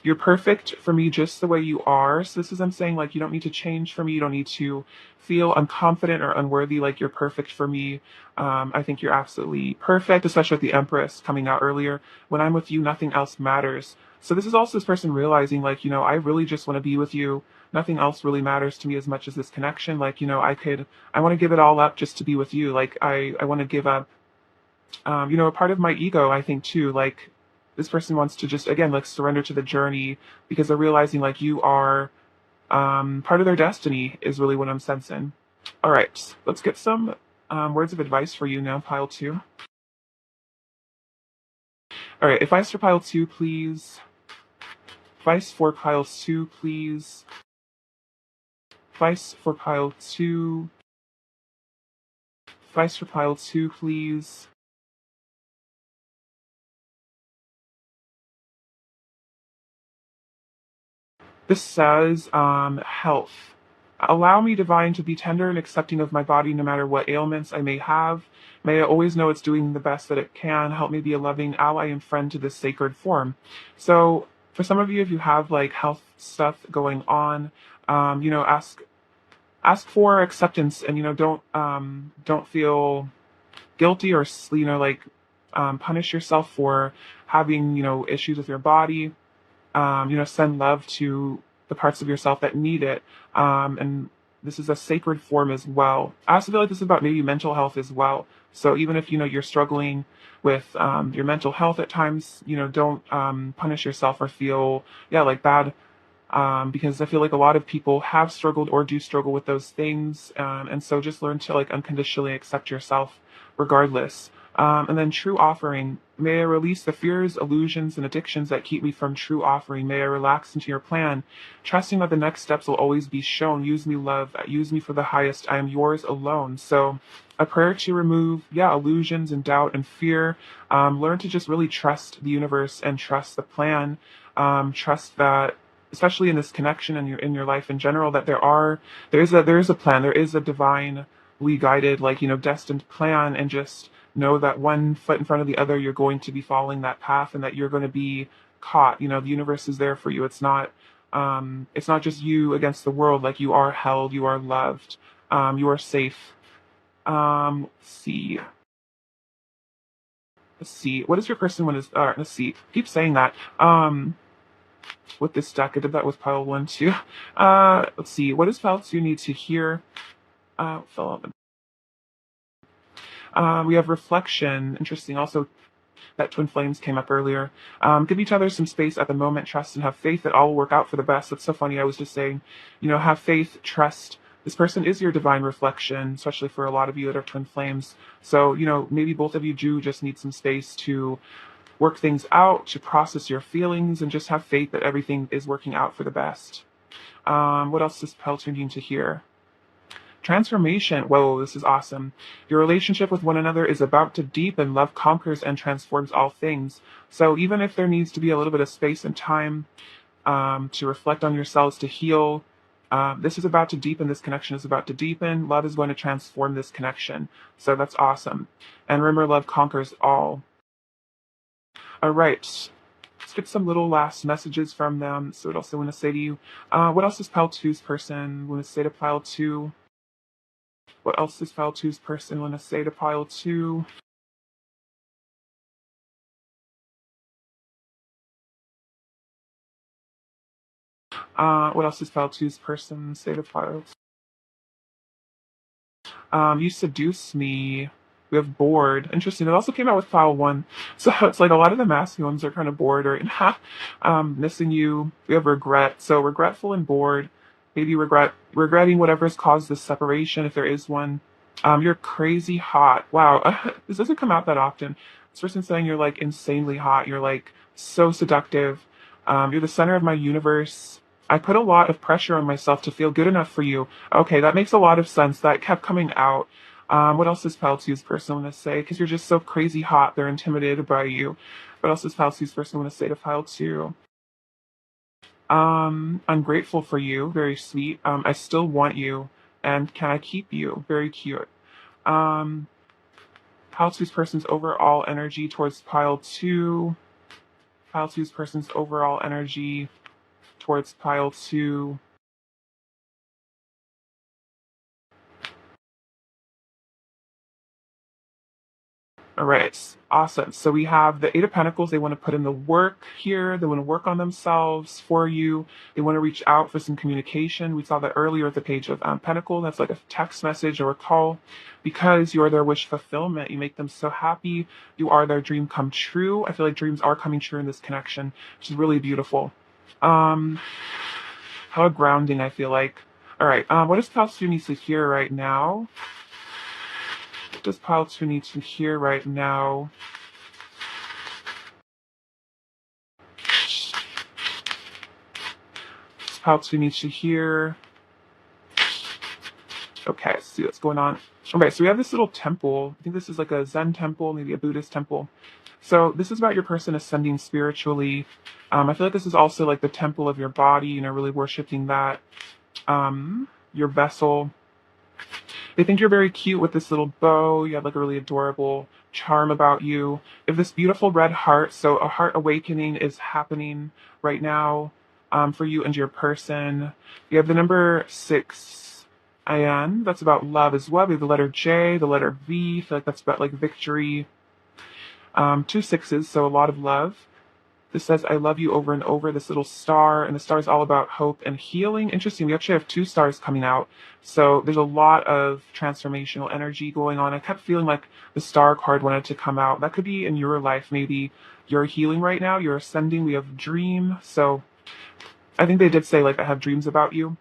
You're perfect for me just the way you are. So this is, I'm saying, like, you don't need to change for me. You don't need to feel unconfident or unworthy. Like, you're perfect for me. I think you're absolutely perfect, especially with the Empress coming out earlier. When I'm with you, nothing else matters. So this is also this person realizing, like, I really just want to be with you. Nothing else really matters to me as much as this connection. Like, I want to give it all up just to be with you. Like, I want to give up a part of my ego, I think too, like this person wants to just, again, like surrender to the journey because they're realizing like you are part of their destiny is really what I'm sensing. All right, let's get some words of advice for you now, Pile 2. All right, advice for Pile 2, please. Advice for Pile 2, please. Advice for Pile 2. Advice for Pile 2, please. This says, health. Allow me, divine, to be tender and accepting of my body no matter what ailments I may have. May I always know it's doing the best that it can. Help me be a loving ally and friend to this sacred form. So, for some of you, if you have like health stuff going on, ask for acceptance, and don't feel guilty or punish yourself for having issues with your body. Send love to the parts of yourself that need it. And this is a sacred form as well. I also feel like this is about maybe mental health as well. So even if you're struggling with your mental health at times, don't punish yourself or feel like bad, because I feel like a lot of people have struggled or do struggle with those things, and so just learn to like unconditionally accept yourself regardless. And then true offering. May I release the fears, illusions, and addictions that keep me from true offering. May I relax into your plan, trusting that the next steps will always be shown. Use me, love. Use me for the highest. I am yours alone. So a prayer to remove, illusions and doubt and fear. Learn to just really trust the universe and trust the plan. Trust that, especially in this connection and in your life in general, that there is a plan, there is a divinely guided, destined plan, and just know that one foot in front of the other, you're going to be following that path, and that you're going to be caught. The universe is there for you. It's not just you against the world. Like, you are held, you are loved, you are safe. Let's see. What is your person when is? Let's see. Keep saying that. With this deck, I did that with pile one too. Let's see. What does pile two need to hear? We have reflection. Interesting. Also, that twin flames came up earlier. Give each other some space at the moment. Trust and have faith that all will work out for the best. That's so funny. I was just saying, have faith, trust. This person is your divine reflection, especially for a lot of you that are twin flames. So, maybe both of you do just need some space to work things out, to process your feelings, and just have faith that everything is working out for the best. What else does Pelton need to hear? Transformation. Whoa, this is awesome. Your relationship with one another is about to deepen. Love conquers and transforms all things. So even if there needs to be a little bit of space and time to reflect on yourselves, to heal, this is about to deepen. This connection is about to deepen. Love is going to transform this connection. So that's awesome. And remember, love conquers all. All right. Let's get some little last messages from them. So what else they want to say to you? What else does Pile 2's person want to say to Pile 2? What else does Pile 2's person want to say to Pile 2? What else does Pile 2's person say to Pile 2? You seduce me. We have bored. Interesting. It also came out with Pile 1. So it's like a lot of the masculines are kind of bored right now. Missing you. We have regret. So regretful and bored. Maybe regretting whatever's caused this separation, if there is one. You're crazy hot. Wow. This doesn't come out that often. This person's saying you're like insanely hot. You're like so seductive. You're the center of my universe. I put a lot of pressure on myself to feel good enough for you. Okay, that makes a lot of sense. That kept coming out. What else does Pile 2's person want to say? Because you're just so crazy hot, they're intimidated by you. What else does Pile 2's person want to say to Pile 2? I'm grateful for you. Very sweet. I still want you. And can I keep you? Very cute. Pile 2's person's overall energy towards Pile 2. Pile 2's person's overall energy towards Pile 2. All right, awesome. So we have the Eight of Pentacles. They want to put in the work here. They want to work on themselves for you. They want to reach out for some communication. We saw that earlier at the Page of Pentacle. That's like a text message or a call, because you are their wish fulfillment. You make them so happy. You are their dream come true. I feel like dreams are coming true in this connection, which is really beautiful. How grounding, I feel like. All right, what does Pile 2 need to hear right now? What does Pile 2 need to hear right now? Pile 2 needs to hear. Okay, let's see what's going on. Okay, so we have this little temple. I think this is like a Zen temple, maybe a Buddhist temple. So this is about your person ascending spiritually. I feel like this is also like the temple of your body, really worshiping that, your vessel. They think you're very cute with this little bow. You have like a really adorable charm about you. If this beautiful red heart, so a heart awakening is happening right now, for you and your person. You have the number 6. And that's about love as well. We have the letter J, the letter V. I feel like that's about like victory. 2 sixes, so a lot of love. This says, I love you over and over, this little star, and the star is all about hope and healing. Interesting, we actually have 2 stars coming out. So there's a lot of transformational energy going on. I kept feeling like the star card wanted to come out. That could be in your life. Maybe you're healing right now, you're ascending. We have dream. So I think they did say, like, I have dreams about you,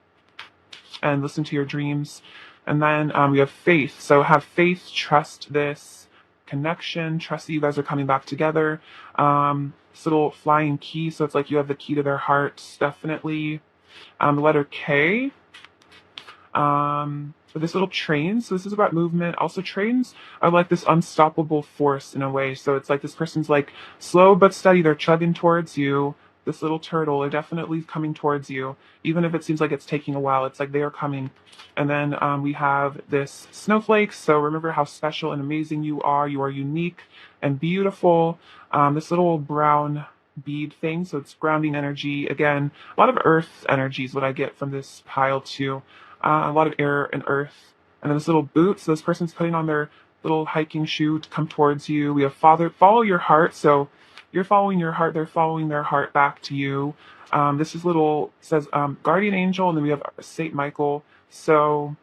and listen to your dreams. And then we have faith. So have faith, trust this connection, trust that you guys are coming back together. This little flying key, so it's like you have the key to their hearts, definitely. The letter K. This little train, so this is about movement. Also, trains are like this unstoppable force in a way. So it's like this person's like slow but steady. They're chugging towards you. This little turtle are definitely coming towards you. Even if it seems like it's taking a while, it's like they are coming. And then we have this snowflake. So remember how special and amazing you are. You are unique and beautiful. This little brown bead thing, so it's grounding energy. Again, a lot of earth energy is what I get from this pile too. A lot of air and earth. And then this little boot, so this person's putting on their little hiking shoe to come towards you. We have follow your heart. So you're following your heart, they're following their heart back to you. This is little, says guardian angel, and then we have Saint Michael. So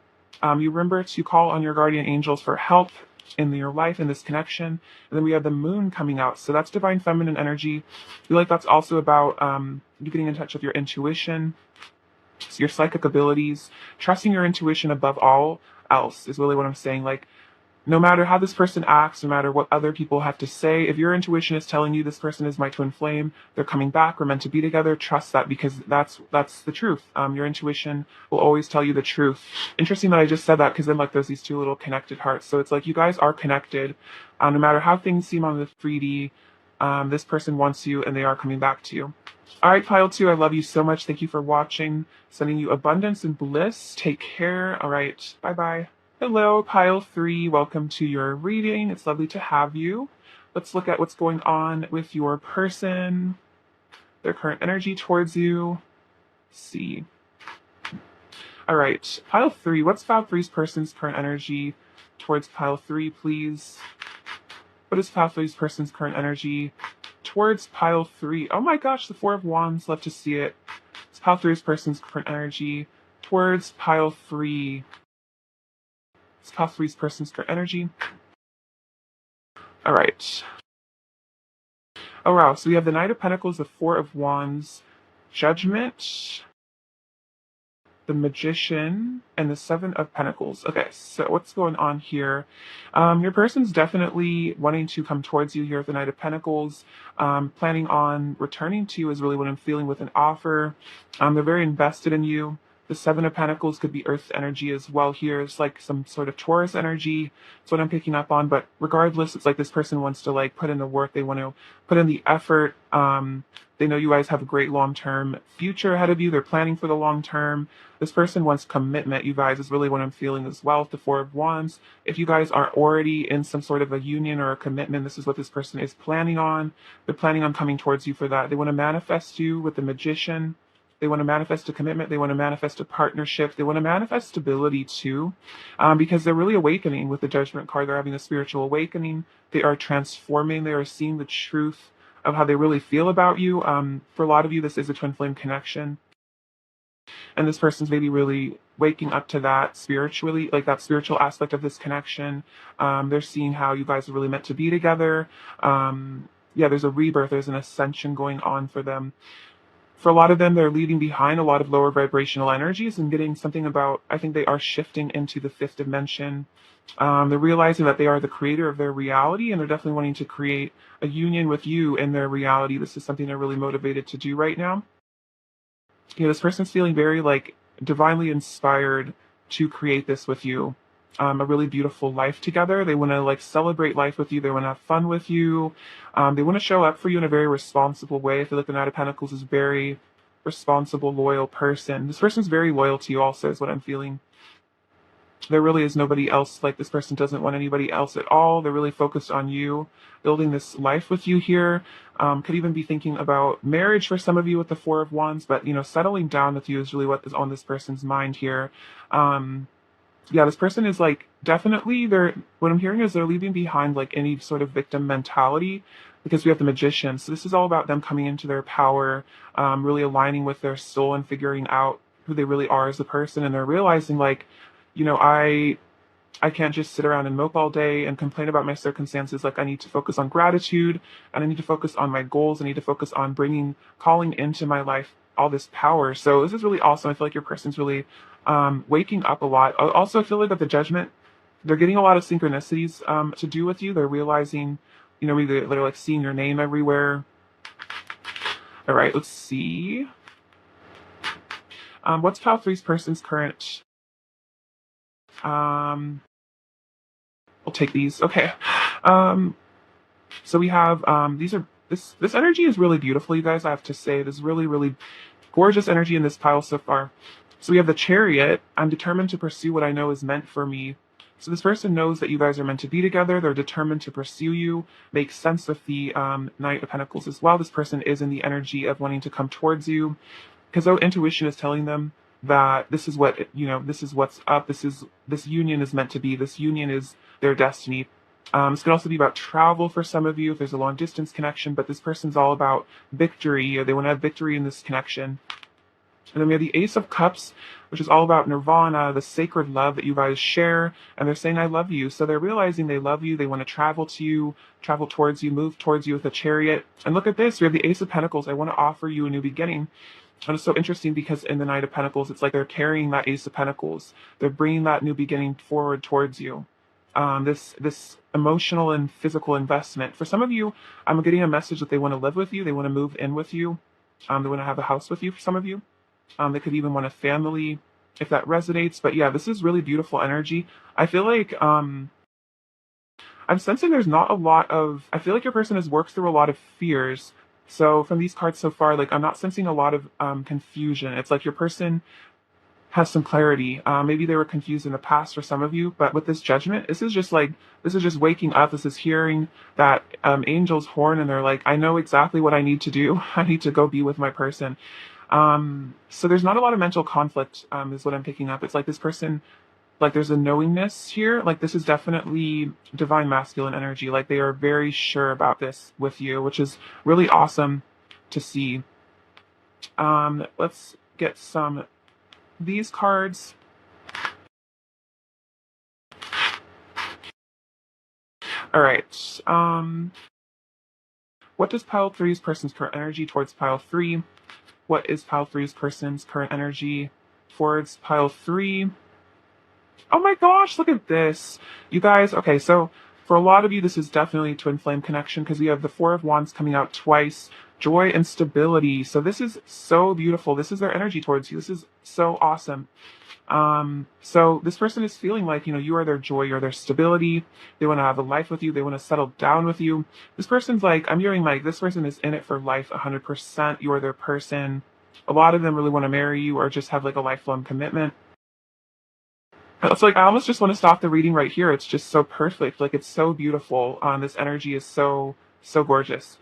you remember to call on your guardian angels for help in your life, in this connection. And then we have the moon coming out. So that's divine feminine energy. I feel like that's also about you getting in touch with your intuition, so your psychic abilities, trusting your intuition above all else is really what I'm saying. Like, no matter how this person acts, no matter what other people have to say, if your intuition is telling you this person is my twin flame, they're coming back, we're meant to be together, trust that, because that's the truth. Your intuition will always tell you the truth. Interesting that I just said that, because then like there's these 2 little connected hearts. So it's like you guys are connected. No matter how things seem on the 3D, this person wants you and they are coming back to you. All right, pile 2, I love you so much. Thank you for watching. Sending you abundance and bliss. Take care. All right, bye-bye. Hello, pile 3. Welcome to your reading. It's lovely to have you. Let's look at what's going on with your person, their current energy towards you. Let's see. All right, pile 3. What's pile 3's person's current energy towards pile 3, please? What is pile 3's person's current energy towards pile 3? Oh my gosh, the 4 of Wands. Love to see it. It's pile 3's person's current energy towards pile 3. It's pile 3's person's current energy. All right. Oh wow, so we have the Knight of Pentacles, the 4 of Wands, Judgment, the Magician, and the 7 of Pentacles. Okay, so what's going on here? Your person's definitely wanting to come towards you here with the Knight of Pentacles, planning on returning to you is really what I'm feeling with an offer. They're very invested in you. The 7 of Pentacles could be Earth energy as well here. It's like some sort of Taurus energy. That's what I'm picking up on. But regardless, it's like this person wants to like put in the work. They want to put in the effort. They know you guys have a great long-term future ahead of you. They're planning for the long term. This person wants commitment, you guys, is really what I'm feeling as well with the 4 of Wands. If you guys are already in some sort of a union or a commitment, this is what this person is planning on. They're planning on coming towards you for that. They want to manifest you with the Magician. They want to manifest a commitment. They want to manifest a partnership. They want to manifest stability too, because they're really awakening with the Judgment card. They're having a spiritual awakening. They are transforming. They are seeing the truth of how they really feel about you. For a lot of you, this is a twin flame connection. And this person's maybe really waking up to that spiritually, like that spiritual aspect of this connection. They're seeing how you guys are really meant to be together. Yeah, there's a rebirth. There's an ascension going on for them. For a lot of them, they're leaving behind a lot of lower vibrational energies and getting something about, I think they are shifting into the 5th dimension. They're realizing that they are the creator of their reality, and they're definitely wanting to create a union with you in their reality. This is something they're really motivated to do right now. This person's feeling very like divinely inspired to create this with you. a really beautiful life together. They want to like celebrate life with you. They want to have fun with you. They want to show up for you in a very responsible way. I feel like the Knight of Pentacles is a very responsible, loyal person. This person's very loyal to you also is what I'm feeling. There really is nobody else. Like this person doesn't want anybody else at all. They're really focused on you, building this life with you here. Could even be thinking about marriage for some of you with the Four of Wands, but settling down with you is really what is on this person's mind here. Yeah, this person is like definitely what I'm hearing is they're leaving behind like any sort of victim mentality because we have the Magician. So this is all about them coming into their power, really aligning with their soul and figuring out who they really are as a person. And they're realizing like, I can't just sit around and mope all day and complain about my circumstances. Like I need to focus on gratitude and I need to focus on my goals. I need to focus on calling into my life all this power. So this is really awesome. I feel like your person's really waking up a lot. Also, I feel like at the Judgment, they're getting a lot of synchronicities to do with you. They're realizing, maybe they're like seeing your name everywhere. All right, let's see. What's Pile 3's person's current? We'll take these. Okay. So we have this energy is really beautiful, you guys. I have to say, this is really, really gorgeous energy in this pile so far. So we have the Chariot. I'm determined to pursue what I know is meant for me. So this person knows that you guys are meant to be together. They're determined to pursue you. Makes sense with the Knight of Pentacles as well. This person is in the energy of wanting to come towards you because their intuition is telling them that this is this is what's up. This union is meant to be. This union is their destiny. This could also be about travel for some of you if there's a long distance connection, but this person's all about victory. They want to have victory in this connection. And then we have the Ace of Cups, which is all about nirvana, the sacred love that you guys share. And they're saying, I love you. So they're realizing they love you. They want to travel to you, travel towards you, move towards you with a chariot. And look at this. We have the Ace of Pentacles. I want to offer you a new beginning. And it's so interesting because in the Knight of Pentacles, it's like they're carrying that Ace of Pentacles. They're bringing that new beginning forward towards you. This emotional and physical investment. For some of you, I'm getting a message that they want to live with you. They want to move in with you. They want to have a house with you for some of you. They could even want a family if that resonates. But yeah, this is really beautiful energy. I feel like I'm sensing there's not a lot of, I feel like your person has worked through a lot of fears. So from these cards so far, like I'm not sensing a lot of confusion. It's like your person has some clarity. Maybe they were confused in the past for some of you, but with this Judgment, this is just waking up. This is hearing that angel's horn, and they're like, I know exactly what I need to do. I need to go be with my person. So there's not a lot of mental conflict, is what I'm picking up. It's like this person, like there's a knowingness here. Like this is definitely divine masculine energy. Like they are very sure about this with you, which is really awesome to see. Let's get these cards. All right. What does Pile 3's person's current energy towards Pile 3? What is Pile 3's person's current energy towards Pile 3? Oh my gosh, look at this. You guys, okay, so for a lot of you, this is definitely a twin flame connection because we have the Four of Wands coming out twice. Joy and stability. So this is so beautiful. This is their energy towards you. This is so awesome. So this person is feeling like, you are their joy, you're their stability. They want to have a life with you. They want to settle down with you. This person's like, I'm hearing like, this person is in it for life 100%. You are their person. A lot of them really want to marry you or just have like a lifelong commitment. It's like, I almost just want to stop the reading right here. It's just so perfect. Like, it's so beautiful. This energy is so, so gorgeous.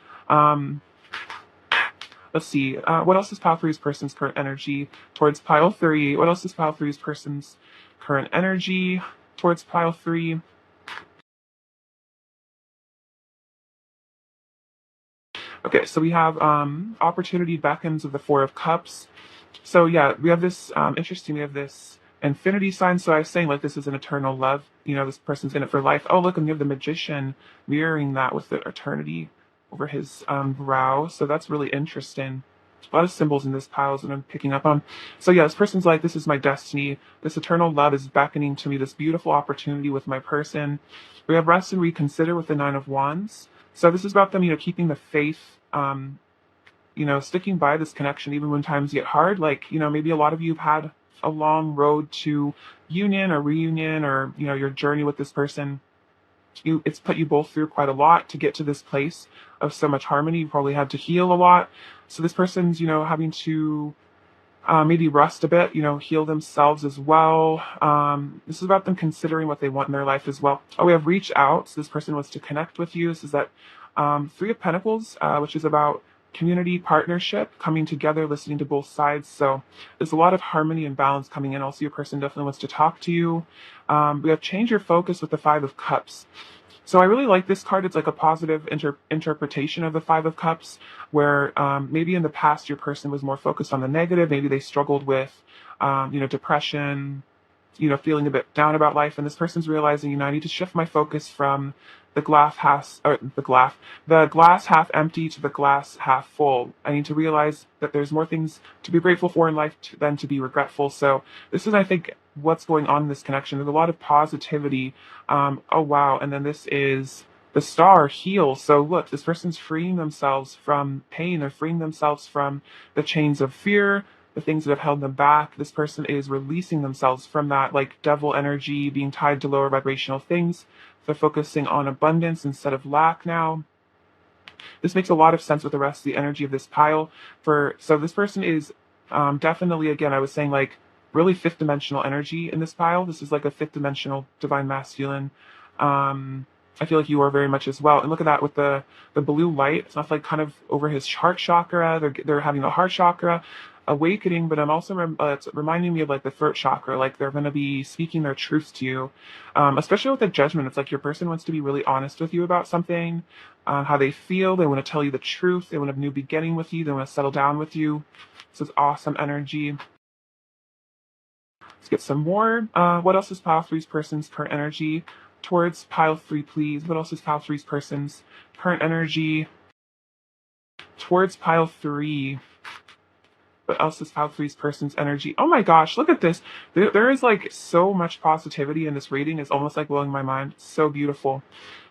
Let's see. What else is Pile 3's person's current energy towards Pile 3? What else is Pile 3's person's current energy towards Pile 3? Okay, so we have opportunity beckons of the Four of Cups. So yeah, we have this, interesting, we have this infinity sign. So I was saying like this is an eternal love. This person's in it for life. Oh, look, and we have the Magician mirroring that with the eternity over his brow. So that's really interesting. A lot of symbols in this pile that I'm picking up on. So yeah, this person's like, this is my destiny. This eternal love is beckoning to me, this beautiful opportunity with my person. We have rest and reconsider with the Nine of Wands. So this is about them, keeping the faith, sticking by this connection even when times get hard. Like, maybe a lot of you have had a long road to union or reunion, or your journey with this person. It's put you both through quite a lot to get to this place of so much harmony. You probably had to heal a lot. So this person's having to maybe rest a bit, heal themselves as well. This is about them considering what they want in their life as well. Oh, we have reach out. So this person wants to connect with you. This is that Three of Pentacles, which is about community partnership, coming together, listening to both sides. So there's a lot of harmony and balance coming in. Also, your person definitely wants to talk to you. We have change your focus with the Five of Cups. So I really like this card. It's like a positive interpretation of the Five of Cups, where maybe in the past your person was more focused on the negative. Maybe they struggled with, depression, feeling a bit down about life. And this person's realizing, I need to shift my focus from the glass half empty to the glass half full. I need to realize that there's more things to be grateful for in life than to be regretful. So this is, I think, what's going on in this connection. There's a lot of positivity. Oh wow. And then this is the Star, heal. So look, this person's freeing themselves from pain. They're freeing themselves from the chains of fear, the things that have held them back. This person is releasing themselves from that like devil energy, being tied to lower vibrational things. They're focusing on abundance instead of lack now. This makes a lot of sense with the rest of the energy of this pile. So this person is definitely, again, I was saying, like, really fifth dimensional energy in this pile. This is like a fifth dimensional divine masculine. I feel like you are very much as well. And look at that with the blue light. It's not like kind of over his heart chakra. They're having the heart chakra awakening, but I'm also it's reminding me of like the throat chakra. Like they're going to be speaking their truth to you, especially with the judgment. It's like your person wants to be really honest with you about something, how they feel. They want to tell you the truth. They want a new beginning with you. They want to settle down with you. So it's awesome energy. Let's get some more. What else is pile three's person's current energy towards pile three, please? What else is pile three's person's current energy towards pile three? What else is pile three's person's energy? Oh my gosh, look at this. There is like so much positivity in this reading. It's almost like blowing my mind. It's so beautiful.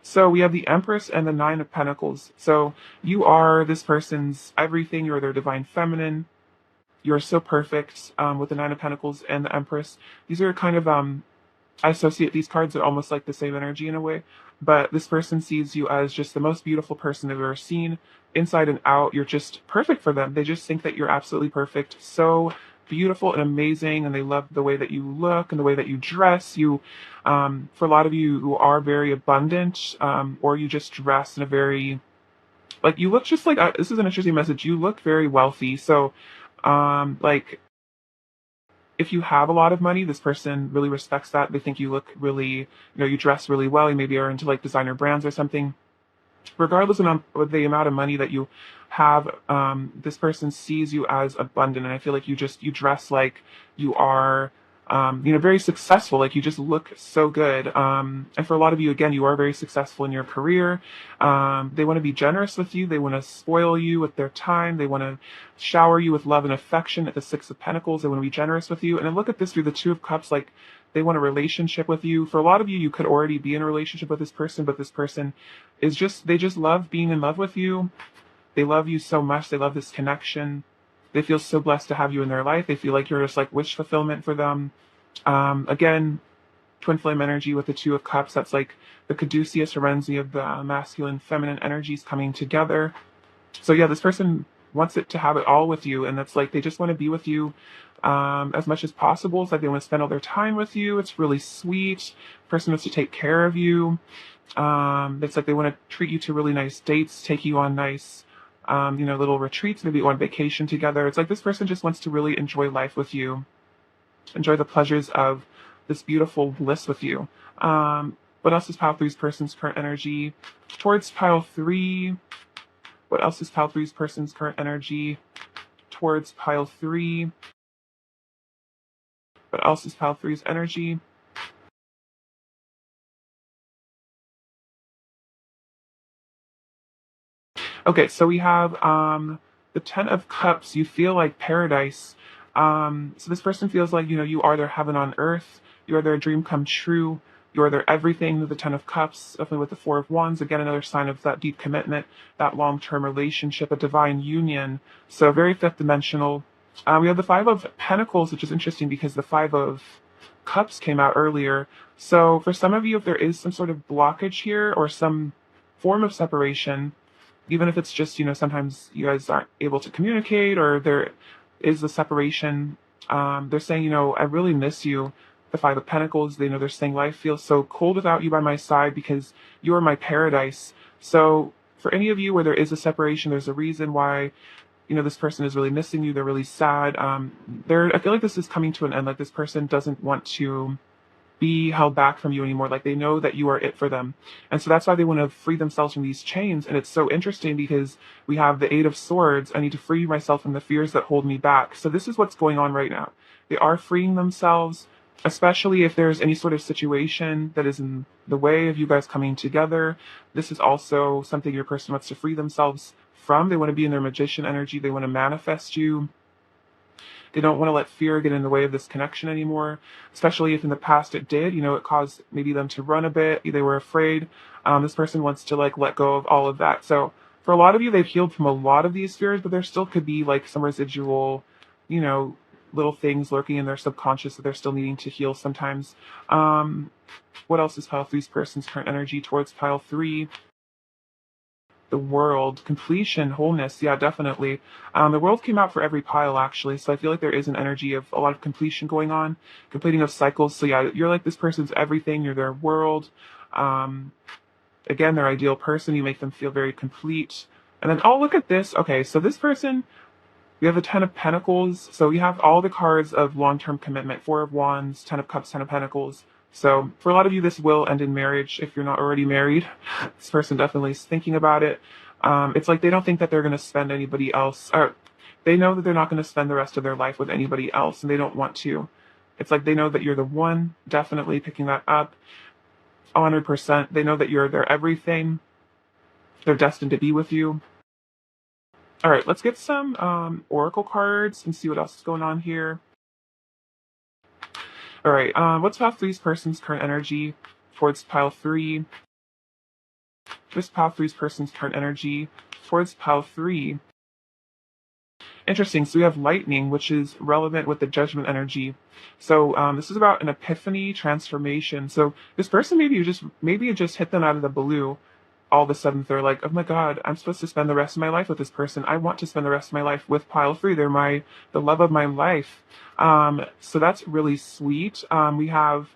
So we have the Empress and the Nine of Pentacles. So you are this person's everything. You're their divine feminine. You're so perfect with the Nine of Pentacles and the Empress. These are kind of, I associate these cards are almost like the same energy in a way. But this person sees you as just the most beautiful person they've ever seen. Inside and out, you're just perfect for them. They just think that you're absolutely perfect. So beautiful and amazing. And they love the way that you look and the way that you dress. For a lot of you who are very abundant, or you just dress in a very, like, you look just like, this is an interesting message. You look very wealthy. So, like, if you have a lot of money, this person really respects that. They think you look really, you dress really well. You maybe are into like designer brands or something. Regardless of the amount of money that you have, this person sees you as abundant. And I feel like you dress like you are, very successful. Like you just look so good. And for a lot of you, again, you are very successful in your career. They want to be generous with you. They want to spoil you with their time. They want to shower you with love and affection at the Six of Pentacles. They want to be generous with you. And then look at this through the Two of Cups, like they want a relationship with you. For a lot of you, you could already be in a relationship with this person, but this person is they just love being in love with you. They love you so much. They love this connection. They feel so blessed to have you in their life. They feel like you're just like wish fulfillment for them. Again, twin flame energy with the Two of Cups. That's like the caduceus horenzi of the masculine, feminine energies coming together. So yeah, this person wants it to have it all with you. And that's like, they just want to be with you as much as possible. It's like they want to spend all their time with you. It's really sweet. The person wants to take care of you. It's like they want to treat you to really nice dates, take you on nice, little retreats, maybe on vacation together. It's like this person just wants to really enjoy life with you, enjoy the pleasures of this beautiful bliss with you. What else is pile three's person's current energy towards pile three? What else is pile three's person's current energy towards pile three? What else is pile three's energy? Okay, so we have the Ten of Cups. You feel like paradise. So this person feels like, you are their heaven on earth. You are their dream come true. You are their everything with the Ten of Cups, definitely with the Four of Wands. Again, another sign of that deep commitment, that long-term relationship, a divine union. So very fifth dimensional. We have the Five of Pentacles, which is interesting because the Five of Cups came out earlier. So for some of you, if there is some sort of blockage here or some form of separation, even if it's just, sometimes you guys aren't able to communicate or there is a separation, they're saying, I really miss you. The Five of Pentacles, they're saying life feels so cold without you by my side because you are my paradise. So for any of you where there is a separation, there's a reason why this person is really missing you. They're really sad. I feel like this is coming to an end. Like this person doesn't want to be held back from you anymore. Like they know that you are it for them. And so that's why they want to free themselves from these chains. And it's so interesting because we have the Eight of Swords. I need to free myself from the fears that hold me back. So this is what's going on right now. They are freeing themselves, especially if there's any sort of situation that is in the way of you guys coming together. This is also something your person wants to free themselves from. They want to be in their magician energy. They want to manifest you. They don't want to let fear get in the way of this connection anymore, especially if in the past it did. It caused maybe them to run a bit. They were afraid. This person wants to let go of all of that. So for a lot of you, they've healed from a lot of these fears, but there still could be some residual, you know, little things lurking in their subconscious that they're still needing to heal sometimes. What else is pile three's person's current energy towards pile three? The World, completion, wholeness. Yeah, definitely. The World came out for every pile actually, so I feel like there is an energy of a lot of completion going on, completing of cycles. So yeah, you're like this person's everything. You're their world. Um, Again, their ideal person. You make them feel very complete. And then, oh, look at this. Okay, so this person, we have the Ten of Pentacles. So we have all the cards of long-term commitment. Four of Wands, Ten of Cups, Ten of Pentacles. So for a lot of you, this will end in marriage if you're not already married. This person definitely is thinking about it. It's like they don't think that they're going to spend anybody else, or they know that they're not going to spend the rest of their life with anybody else, and they don't want to. It's like they know that you're the one, definitely picking that up 100%. They know that you're their everything. They're destined to be with you. All right, let's get some oracle cards and see what else is going on here. All right, what's pile three's person's current energy towards pile three? What's pile three's person's current energy towards pile three? Interesting. So we have lightning, which is relevant with the judgment energy. So this is about an epiphany, transformation. So this person maybe you just hit them out of the blue. All of a sudden they're like, oh my God, I'm supposed to spend the rest of my life with this person. I want to spend the rest of my life with pile three. They're the love of my life. So that's really sweet. We have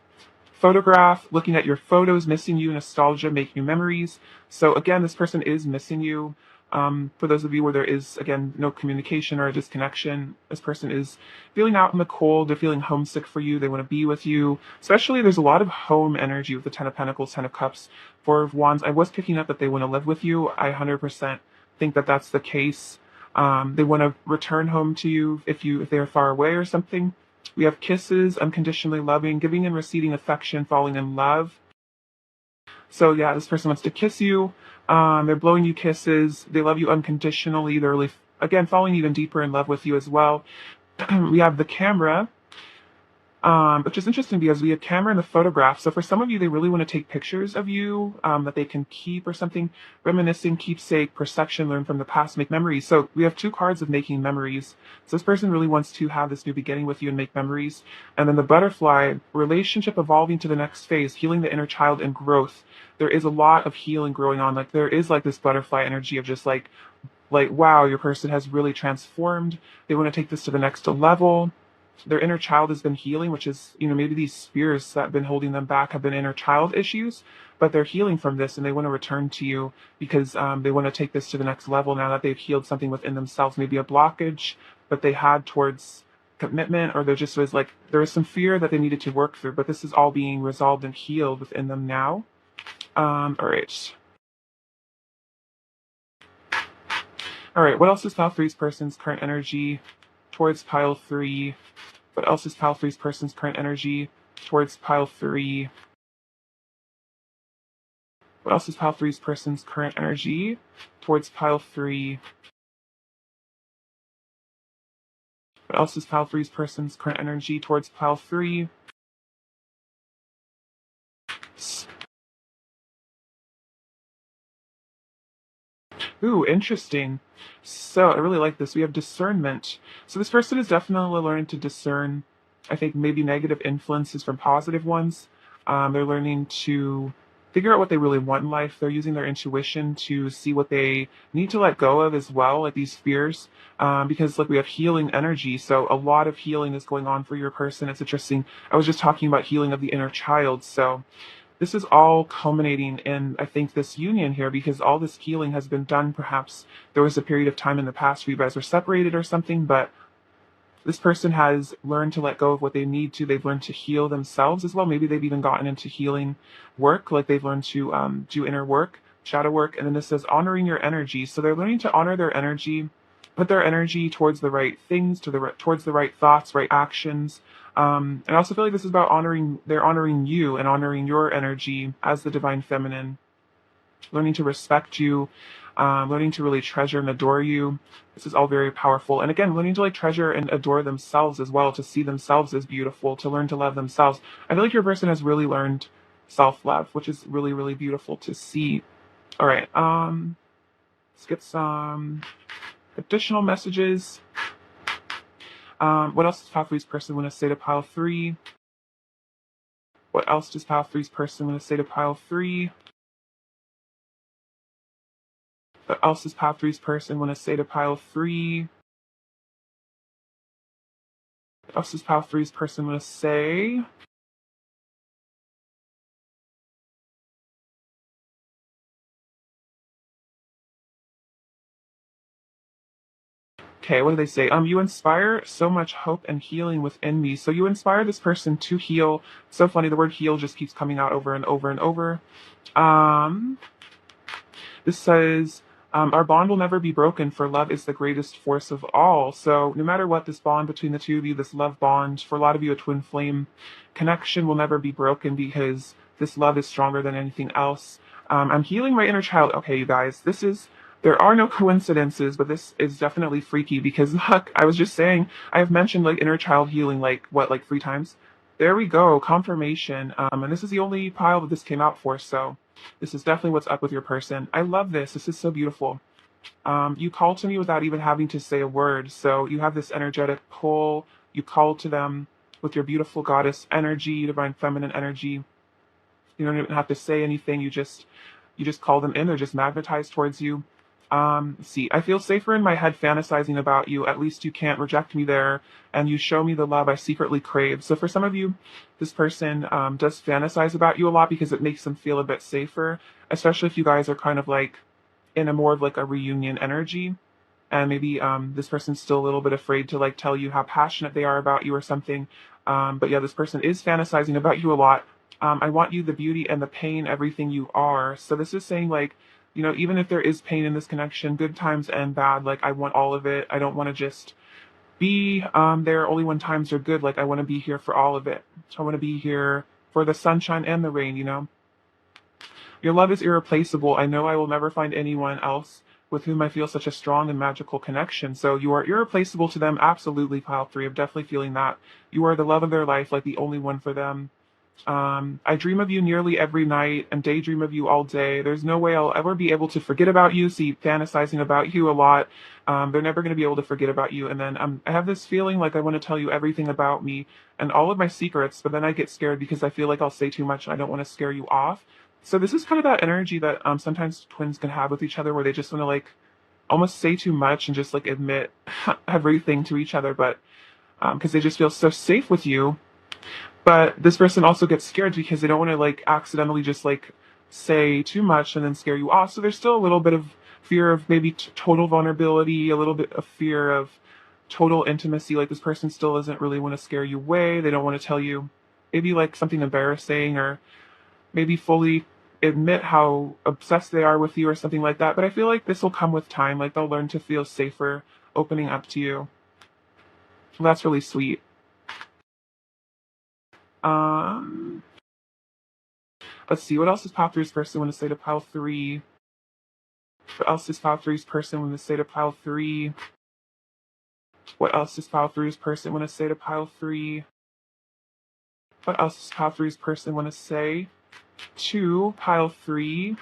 photograph, looking at your photos, missing you, nostalgia, making you memories. So again, this person is missing you. For those of you where there is, again, no communication or a disconnection, this person is feeling out in the cold. They're feeling homesick for you. They want to be with you. Especially, there's a lot of home energy with the Ten of Pentacles, Ten of Cups, Four of Wands. I was picking up that they want to live with you. I 100% think that that's the case. They want to return home to you if they are far away or something. We have kisses, unconditionally loving, giving and receiving affection, falling in love. So yeah, this person wants to kiss you. They're blowing you kisses. They love you unconditionally. They're really, again, falling even deeper in love with you as well. We have the camera, which is interesting because we have camera and the photograph. So for some of you, they really want to take pictures of you that they can keep or something, reminiscing, keepsake, perception, learn from the past, make memories. So we have two cards of making memories. So this person really wants to have this new beginning with you and make memories. And then the butterfly, relationship evolving to the next phase, healing the inner child and growth. There is a lot of healing growing on. Like there is this butterfly energy of just like, wow, your person has really transformed. They want to take this to the next level. Their inner child has been healing, which is, maybe these fears that have been holding them back have been inner child issues, but they're healing from this and they want to return to you because they want to take this to the next level now that they've healed something within themselves, maybe a blockage that they had towards commitment, or there was some fear that they needed to work through, but this is all being resolved and healed within them now. All right. All right, what else is pile three's person's current energy towards pile three? What else is pile three's person's current energy towards pile three? What else is pile three's person's current energy towards pile three? What else is pile three's person's current energy towards pile three? Ooh, interesting. So I really like this. We have discernment. So this person is definitely learning to discern, I think, maybe negative influences from positive ones. They're learning to figure out what they really want in life. They're using their intuition to see what they need to let go of as well, like these fears. Because like we have healing energy. So a lot of healing is going on for your person. It's interesting. I was just talking about healing of the inner child. So this is all culminating in, I think, this union here because all this healing has been done. Perhaps there was a period of time in the past where you guys were separated or something, but this person has learned to let go of what they need to. They've learned to heal themselves as well. Maybe they've even gotten into healing work, like they've learned to do inner work, shadow work. And then this says honoring your energy. So they're learning to honor their energy, put their energy towards the right things, towards the right thoughts, right actions. And I also feel like this is about honoring, they're honoring you and honoring your energy as the divine feminine, learning to respect you, learning to really treasure and adore you. This is all very powerful. And again, learning to like treasure and adore themselves as well, to see themselves as beautiful, to learn to love themselves. I feel like your person has really learned self-love, which is really, really beautiful to see. All right, let's get some additional messages. What else does Pile Three's person want to say to Pile Three? What else does Pile Three's person want to say to Pile Three? What else does Pile Three's person want to say to Pile Three? What else does Pile Three's person want to say? Okay, what do they say? You inspire so much hope and healing within me. So you inspire this person to heal. So funny, the word heal just keeps coming out over and over and over. Um, this says, our bond will never be broken, for love is the greatest force of all. So no matter what, this bond between the two of you, this love bond, for a lot of you, a twin flame connection will never be broken because this love is stronger than anything else. I'm healing my inner child. Okay, you guys, there are no coincidences, but this is definitely freaky because look, I was just saying, I have mentioned like inner child healing like 3 times. There we go, confirmation. And this is the only pile that this came out for, so this is definitely what's up with your person. I love this. This is so beautiful. You call to me without even having to say a word. So you have this energetic pull. You call to them with your beautiful goddess energy, divine feminine energy. You don't even have to say anything. You just call them in. They're just magnetized towards you. Let's see, I feel safer in my head fantasizing about you. At least you can't reject me there, and you show me the love I secretly crave. So for some of you, this person does fantasize about you a lot because it makes them feel a bit safer, especially if you guys are kind of like in a more of like a reunion energy. And maybe this person's still a little bit afraid to like tell you how passionate they are about you or something. But yeah, this person is fantasizing about you a lot. I want you, the beauty and the pain, everything you are. So this is saying like, even if there is pain in this connection, good times and bad, like I want all of it. I don't want to just be there only when times are good. Like I want to be here for all of it. I want to be here for the sunshine and the rain. Your love is irreplaceable. I know I will never find anyone else with whom I feel such a strong and magical connection. So you are irreplaceable to them. Absolutely, pile three. I'm definitely feeling that. You are the love of their life, like the only one for them. I dream of you nearly every night and daydream of you all day. There's no way I'll ever be able to forget about you. See, fantasizing about you a lot. They're never going to be able to forget about you. And then I have this feeling like I want to tell you everything about me and all of my secrets, but then I get scared because I feel like I'll say too much and I don't want to scare you off. So this is kind of that energy that sometimes twins can have with each other where they just want to like almost say too much and just like admit everything to each other, but because they just feel so safe with you. But this person also gets scared because they don't want to like accidentally just like say too much and then scare you off. So there's still a little bit of fear of maybe total vulnerability, a little bit of fear of total intimacy. Like this person still doesn't really want to scare you away. They don't want to tell you maybe like something embarrassing or maybe fully admit how obsessed they are with you or something like that. But I feel like this will come with time. Like they'll learn to feel safer opening up to you. Well, that's really sweet. Um, let's see. What else does Pile Three's person want to say to Pile Three? What else does Pile Three's person want to say to Pile Three? What else does Pile Three's person want to say to Pile Three? What else does Pile Three's person want to say to Pile Three?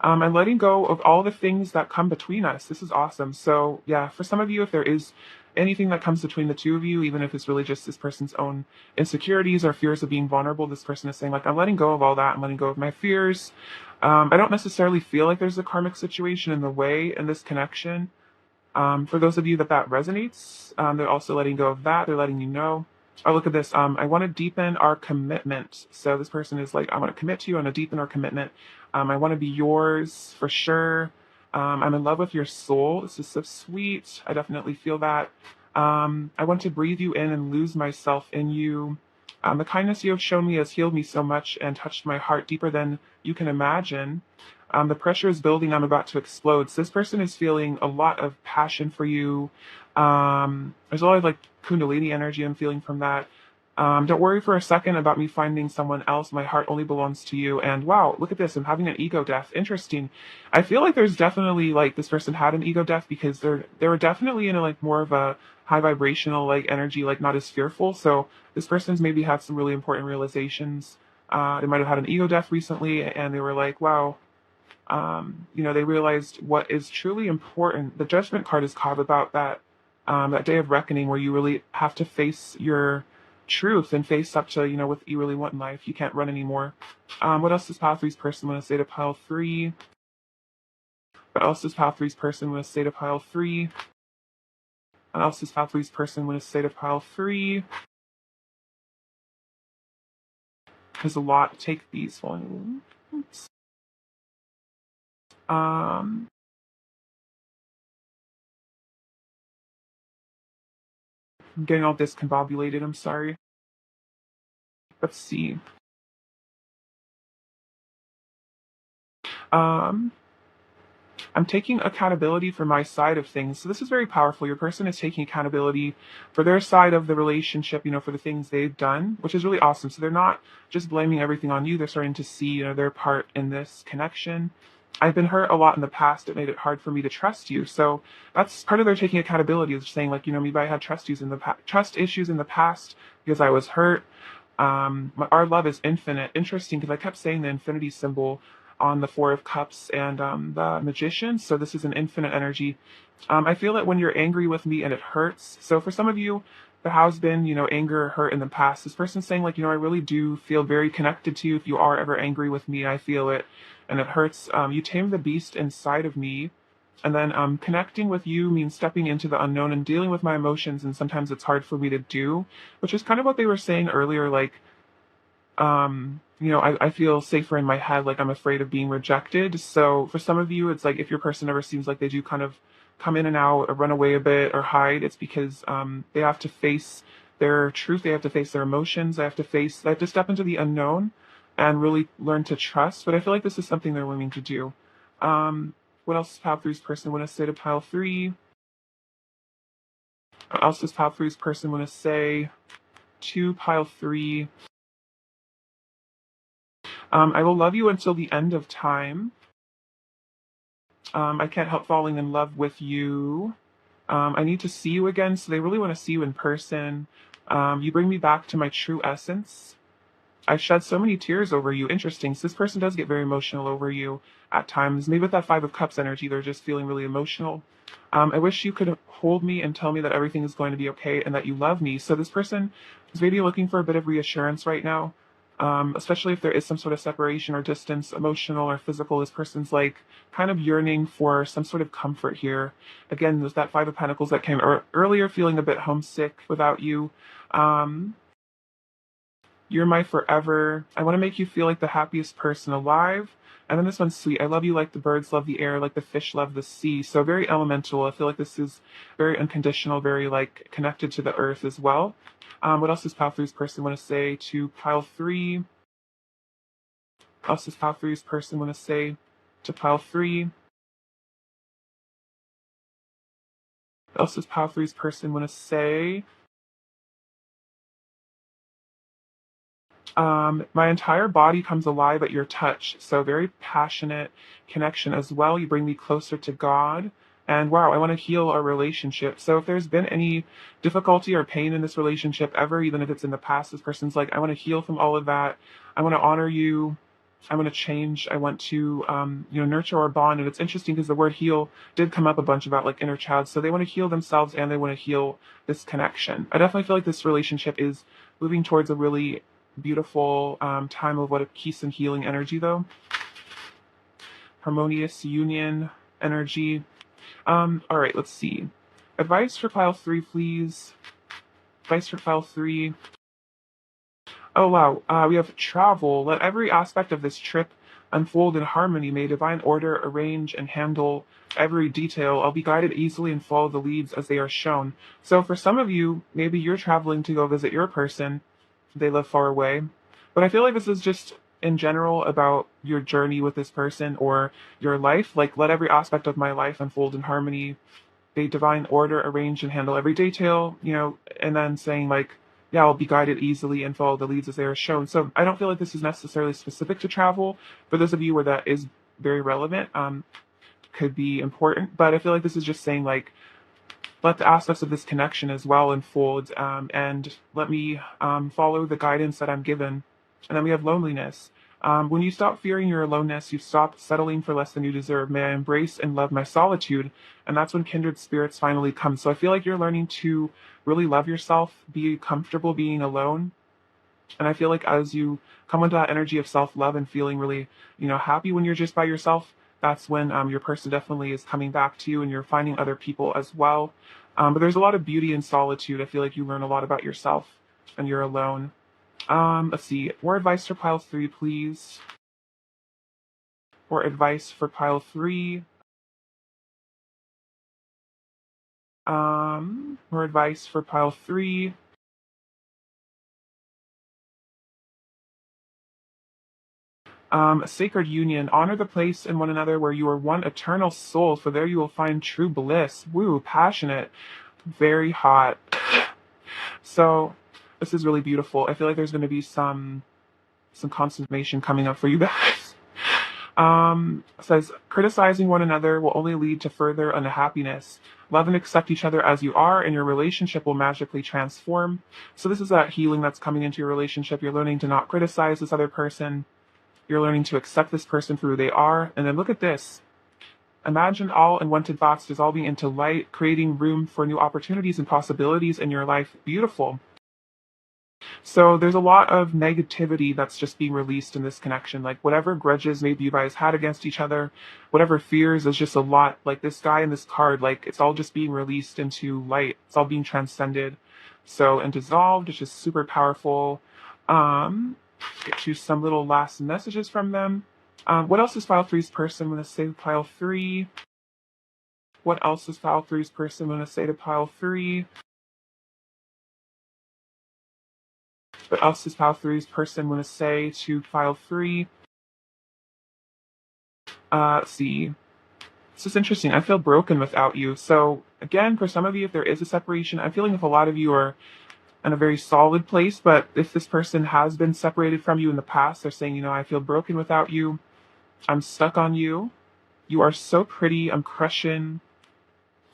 and letting go of all the things that come between us. This is awesome. So yeah, for some of you, if there is anything that comes between the two of you, even if it's really just this person's own insecurities or fears of being vulnerable, this person is saying like, I'm letting go of all that. I'm letting go of my fears. I don't necessarily feel like there's a karmic situation in the way in this connection. For those of you that resonates, they're also letting go of that. They're letting you know. Oh, look at this. I want to deepen our commitment. So this person is like, I want to commit to you. I want to deepen our commitment. I want to be yours for sure. I'm in love with your soul. This is so sweet. I definitely feel that. I want to breathe you in and lose myself in you. The kindness you have shown me has healed me so much and touched my heart deeper than you can imagine. The pressure is building. I'm about to explode. So this person is feeling a lot of passion for you. There's a lot of like Kundalini energy I'm feeling from that. Don't worry for a second about me finding someone else. My heart only belongs to you. And wow, look at this. I'm having an ego death. Interesting. I feel like there's definitely like this person had an ego death because they were definitely in a like more of a high vibrational like energy, like not as fearful. So this person's maybe had some really important realizations. They might have had an ego death recently, and they were like, wow. They realized what is truly important. The Judgment card is called about that day of reckoning where you really have to face your truth and face up to, what you really want in life. You can't run anymore. What else does Pile Three's person want to say to Pile Three? What else does Pile Three's person want to say to Pile Three? What else does Pile Three's person want to say to Pile Three? There's a lot. Take these ones. Um, I'm getting all discombobulated. I'm sorry. Let's see. Um, I'm taking accountability for my side of things. So this is very powerful. Your person is taking accountability for their side of the relationship, for the things they've done, which is really awesome. So they're not just blaming everything on you. They're starting to see, their part in this connection. I've been hurt a lot in the past. It made it hard for me to trust you. So that's part of their taking accountability is saying like, maybe I had trust issues in the past because I was hurt. Our love is infinite. Interesting because I kept saying the infinity symbol on the Four of Cups and the Magician. So this is an infinite energy. I feel that when you're angry with me and it hurts. So for some of you, there has been, anger or hurt in the past. This person's saying like, I really do feel very connected to you. If you are ever angry with me, I feel it and it hurts. You tame the beast inside of me. And then connecting with you means stepping into the unknown and dealing with my emotions. And sometimes it's hard for me to do, which is kind of what they were saying earlier. Like, I feel safer in my head, like I'm afraid of being rejected. So for some of you, it's like if your person ever seems like they do kind of come in and out or run away a bit or hide, it's because they have to face their truth, they have to face their emotions, they have to step into the unknown and really learn to trust. But I feel like this is something they're willing to do. What else does Pile Three's person want to say to Pile Three? What else does Pile Three's person want to say to Pile Three? I will love you until the end of time. I can't help falling in love with you. I need to see you again, so they really want to see you in person. You bring me back to my true essence. I shed so many tears over you. Interesting. So this person does get very emotional over you at times. Maybe with that Five of Cups energy, they're just feeling really emotional. I wish you could hold me and tell me that everything is going to be okay and that you love me. So this person is maybe looking for a bit of reassurance right now, especially if there is some sort of separation or distance, emotional or physical. This person's like kind of yearning for some sort of comfort here. Again, there's that Five of Pentacles that came earlier, feeling a bit homesick without you. You're my forever. I want to make you feel like the happiest person alive. And then this one's sweet. I love you like the birds love the air, like the fish love the sea. So very elemental. I feel like this is very unconditional, very like connected to the earth as well. What else does Pile Three's person want to say to Pile Three? What else does Pile Three's person want to say to Pile Three? What else does Pile Three's person want to say? My entire body comes alive at your touch. So very passionate connection as well. You bring me closer to God. And wow, I want to heal our relationship. So if there's been any difficulty or pain in this relationship ever, even if it's in the past, this person's like, I want to heal from all of that. I want to honor you. I want to change. I want to, nurture or bond. And it's interesting because the word heal did come up a bunch about like inner child. So they want to heal themselves and they want to heal this connection. I definitely feel like this relationship is moving towards a really beautiful time of what a peace and healing energy, though. Harmonious union energy. All right, let's see. Advice for pile 3, please. Advice for pile 3. Oh wow, we have travel. Let every aspect of this trip unfold in harmony. May divine order arrange and handle every detail. I'll be guided easily and follow the leads as they are shown. So for some of you, maybe you're traveling to go visit your person. They live far away. But I feel like this is just in general about your journey with this person or your life. Like, let every aspect of my life unfold in harmony. They divine order, arrange and handle every detail, and then saying like, yeah, I'll be guided easily and follow the leads as they are shown. So I don't feel like this is necessarily specific to travel. For those of you where that is very relevant, could be important. But I feel like this is just saying like, let the aspects of this connection as well unfold, and let me follow the guidance that I'm given. And then we have loneliness. When you stop fearing your aloneness, you stop settling for less than you deserve. May I embrace and love my solitude? And that's when kindred spirits finally come. So I feel like you're learning to really love yourself, be comfortable being alone. And I feel like as you come into that energy of self-love and feeling really, happy when you're just by yourself, that's when your person definitely is coming back to you and you're finding other people as well. But there's a lot of beauty in solitude. I feel like you learn a lot about yourself and you're alone. Let's see. More advice for pile 3, please. More advice for pile 3. More advice for pile 3. A sacred union. Honor the place in one another where you are one eternal soul, for there you will find true bliss. Woo, passionate. Very hot. So this is really beautiful. I feel like there's going to be some consummation coming up for you guys. Says criticizing one another will only lead to further unhappiness. Love and accept each other as you are, and your relationship will magically transform. So this is that healing that's coming into your relationship. You're learning to not criticize this other person. You're learning to accept this person for who they are. And then look at this. Imagine all unwanted thoughts dissolving into light, creating room for new opportunities and possibilities in your life. Beautiful. So there's a lot of negativity that's just being released in this connection. Like whatever grudges maybe you guys had against each other, whatever fears, is just a lot. Like this guy in this card, like it's all just being released into light. It's all being transcended. So and dissolved, it's just super powerful. Get you some little last messages from them. What else is pile 3's person going to say to pile 3? What else is pile 3's person going to say to pile 3? What else is pile 3's person going to say to pile 3? Let's see. This is interesting. I feel broken without you. So again, for some of you, if there is a separation, I'm feeling if a lot of you are in a very solid place, but if this person has been separated from you in the past, they're saying, I feel broken without you. I'm stuck on you. You are so pretty. I'm crushing.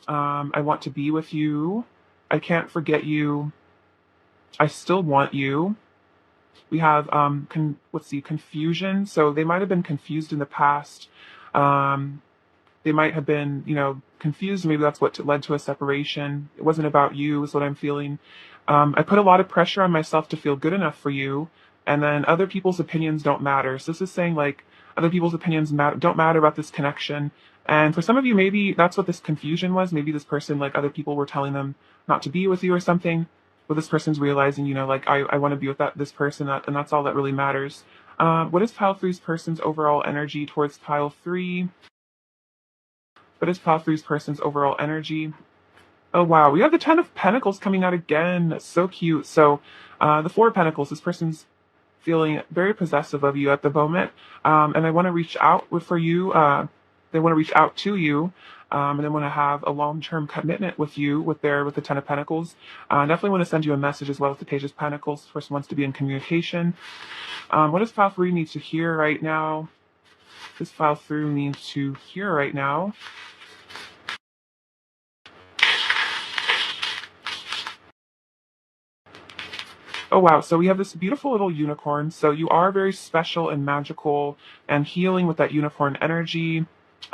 I want to be with you. I can't forget you. I still want you. We have confusion. So they might have been confused in the past. They might have been, confused. Maybe that's what led to a separation. It wasn't about you, is what I'm feeling. I put a lot of pressure on myself to feel good enough for you, and then other people's opinions don't matter. So this is saying like other people's opinions don't matter about this connection. And for some of you, maybe that's what this confusion was. Maybe this person, like other people were telling them not to be with you or something. But this person's realizing, like I want to be with this person, and that's all that really matters. What is pile 3's person's overall energy towards pile 3? What is pile 3's person's overall energy? Oh wow, we have the 10 of Pentacles coming out again. That's so cute. So the 4 of Pentacles, this person's feeling very possessive of you at the moment, and they want to reach out for you. They want to reach out to you, and they want to have a long-term commitment with you with the 10 of Pentacles. Definitely want to send you a message as well with the Page of Pentacles. This person wants to be in communication. What does pile 3 need to hear right now? This pile 3 needs to hear right now. Oh wow, so we have this beautiful little unicorn. So you are very special and magical and healing with that unicorn energy.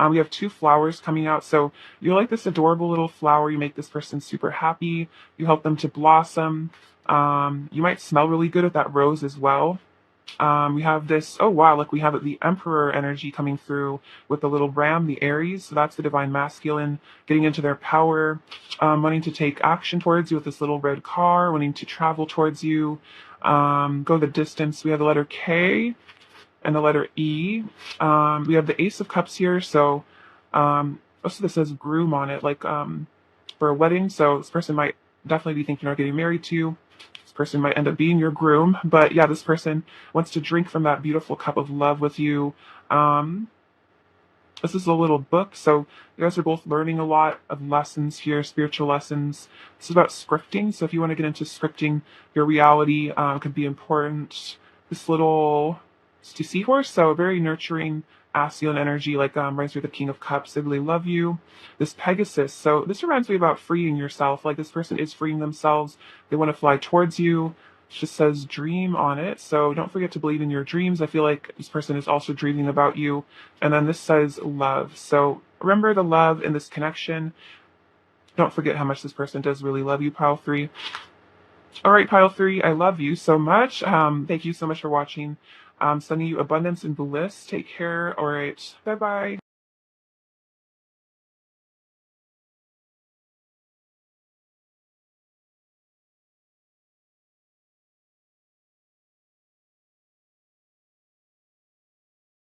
We have two flowers coming out. So you're like this adorable little flower. You make this person super happy. You help them to blossom. You might smell really good with that rose as well. We have this, oh wow, like we have the Emperor energy coming through with the little ram, the Aries. So that's the divine masculine getting into their power, wanting to take action towards you with this little red car, wanting to travel towards you, go the distance. We have the letter K and the letter E. We have the Ace of Cups here. So also this says groom on it, like for a wedding. So this person might definitely be thinking about getting married to. This person might end up being your groom, but yeah, this person wants to drink from that beautiful cup of love with you. Um, this is a little book, so you guys are both learning a lot of lessons here, spiritual lessons. This is about scripting, so if you want to get into scripting your reality, could be important. This little it's a seahorse, so very nurturing, masculine energy, like reminds me of the King of Cups. They really love you. This Pegasus, so this reminds me about freeing yourself. Like this person is freeing themselves. They want to fly towards you. It just says dream on it, so don't forget to believe in your dreams. I feel like this person is also dreaming about you. And then this says love. So remember the love in this connection. Don't forget how much this person does really love you, pile three. All right, pile three, I love you so much. Thank you so much for watching. Sending you abundance and bliss. Take care. All right. Bye bye.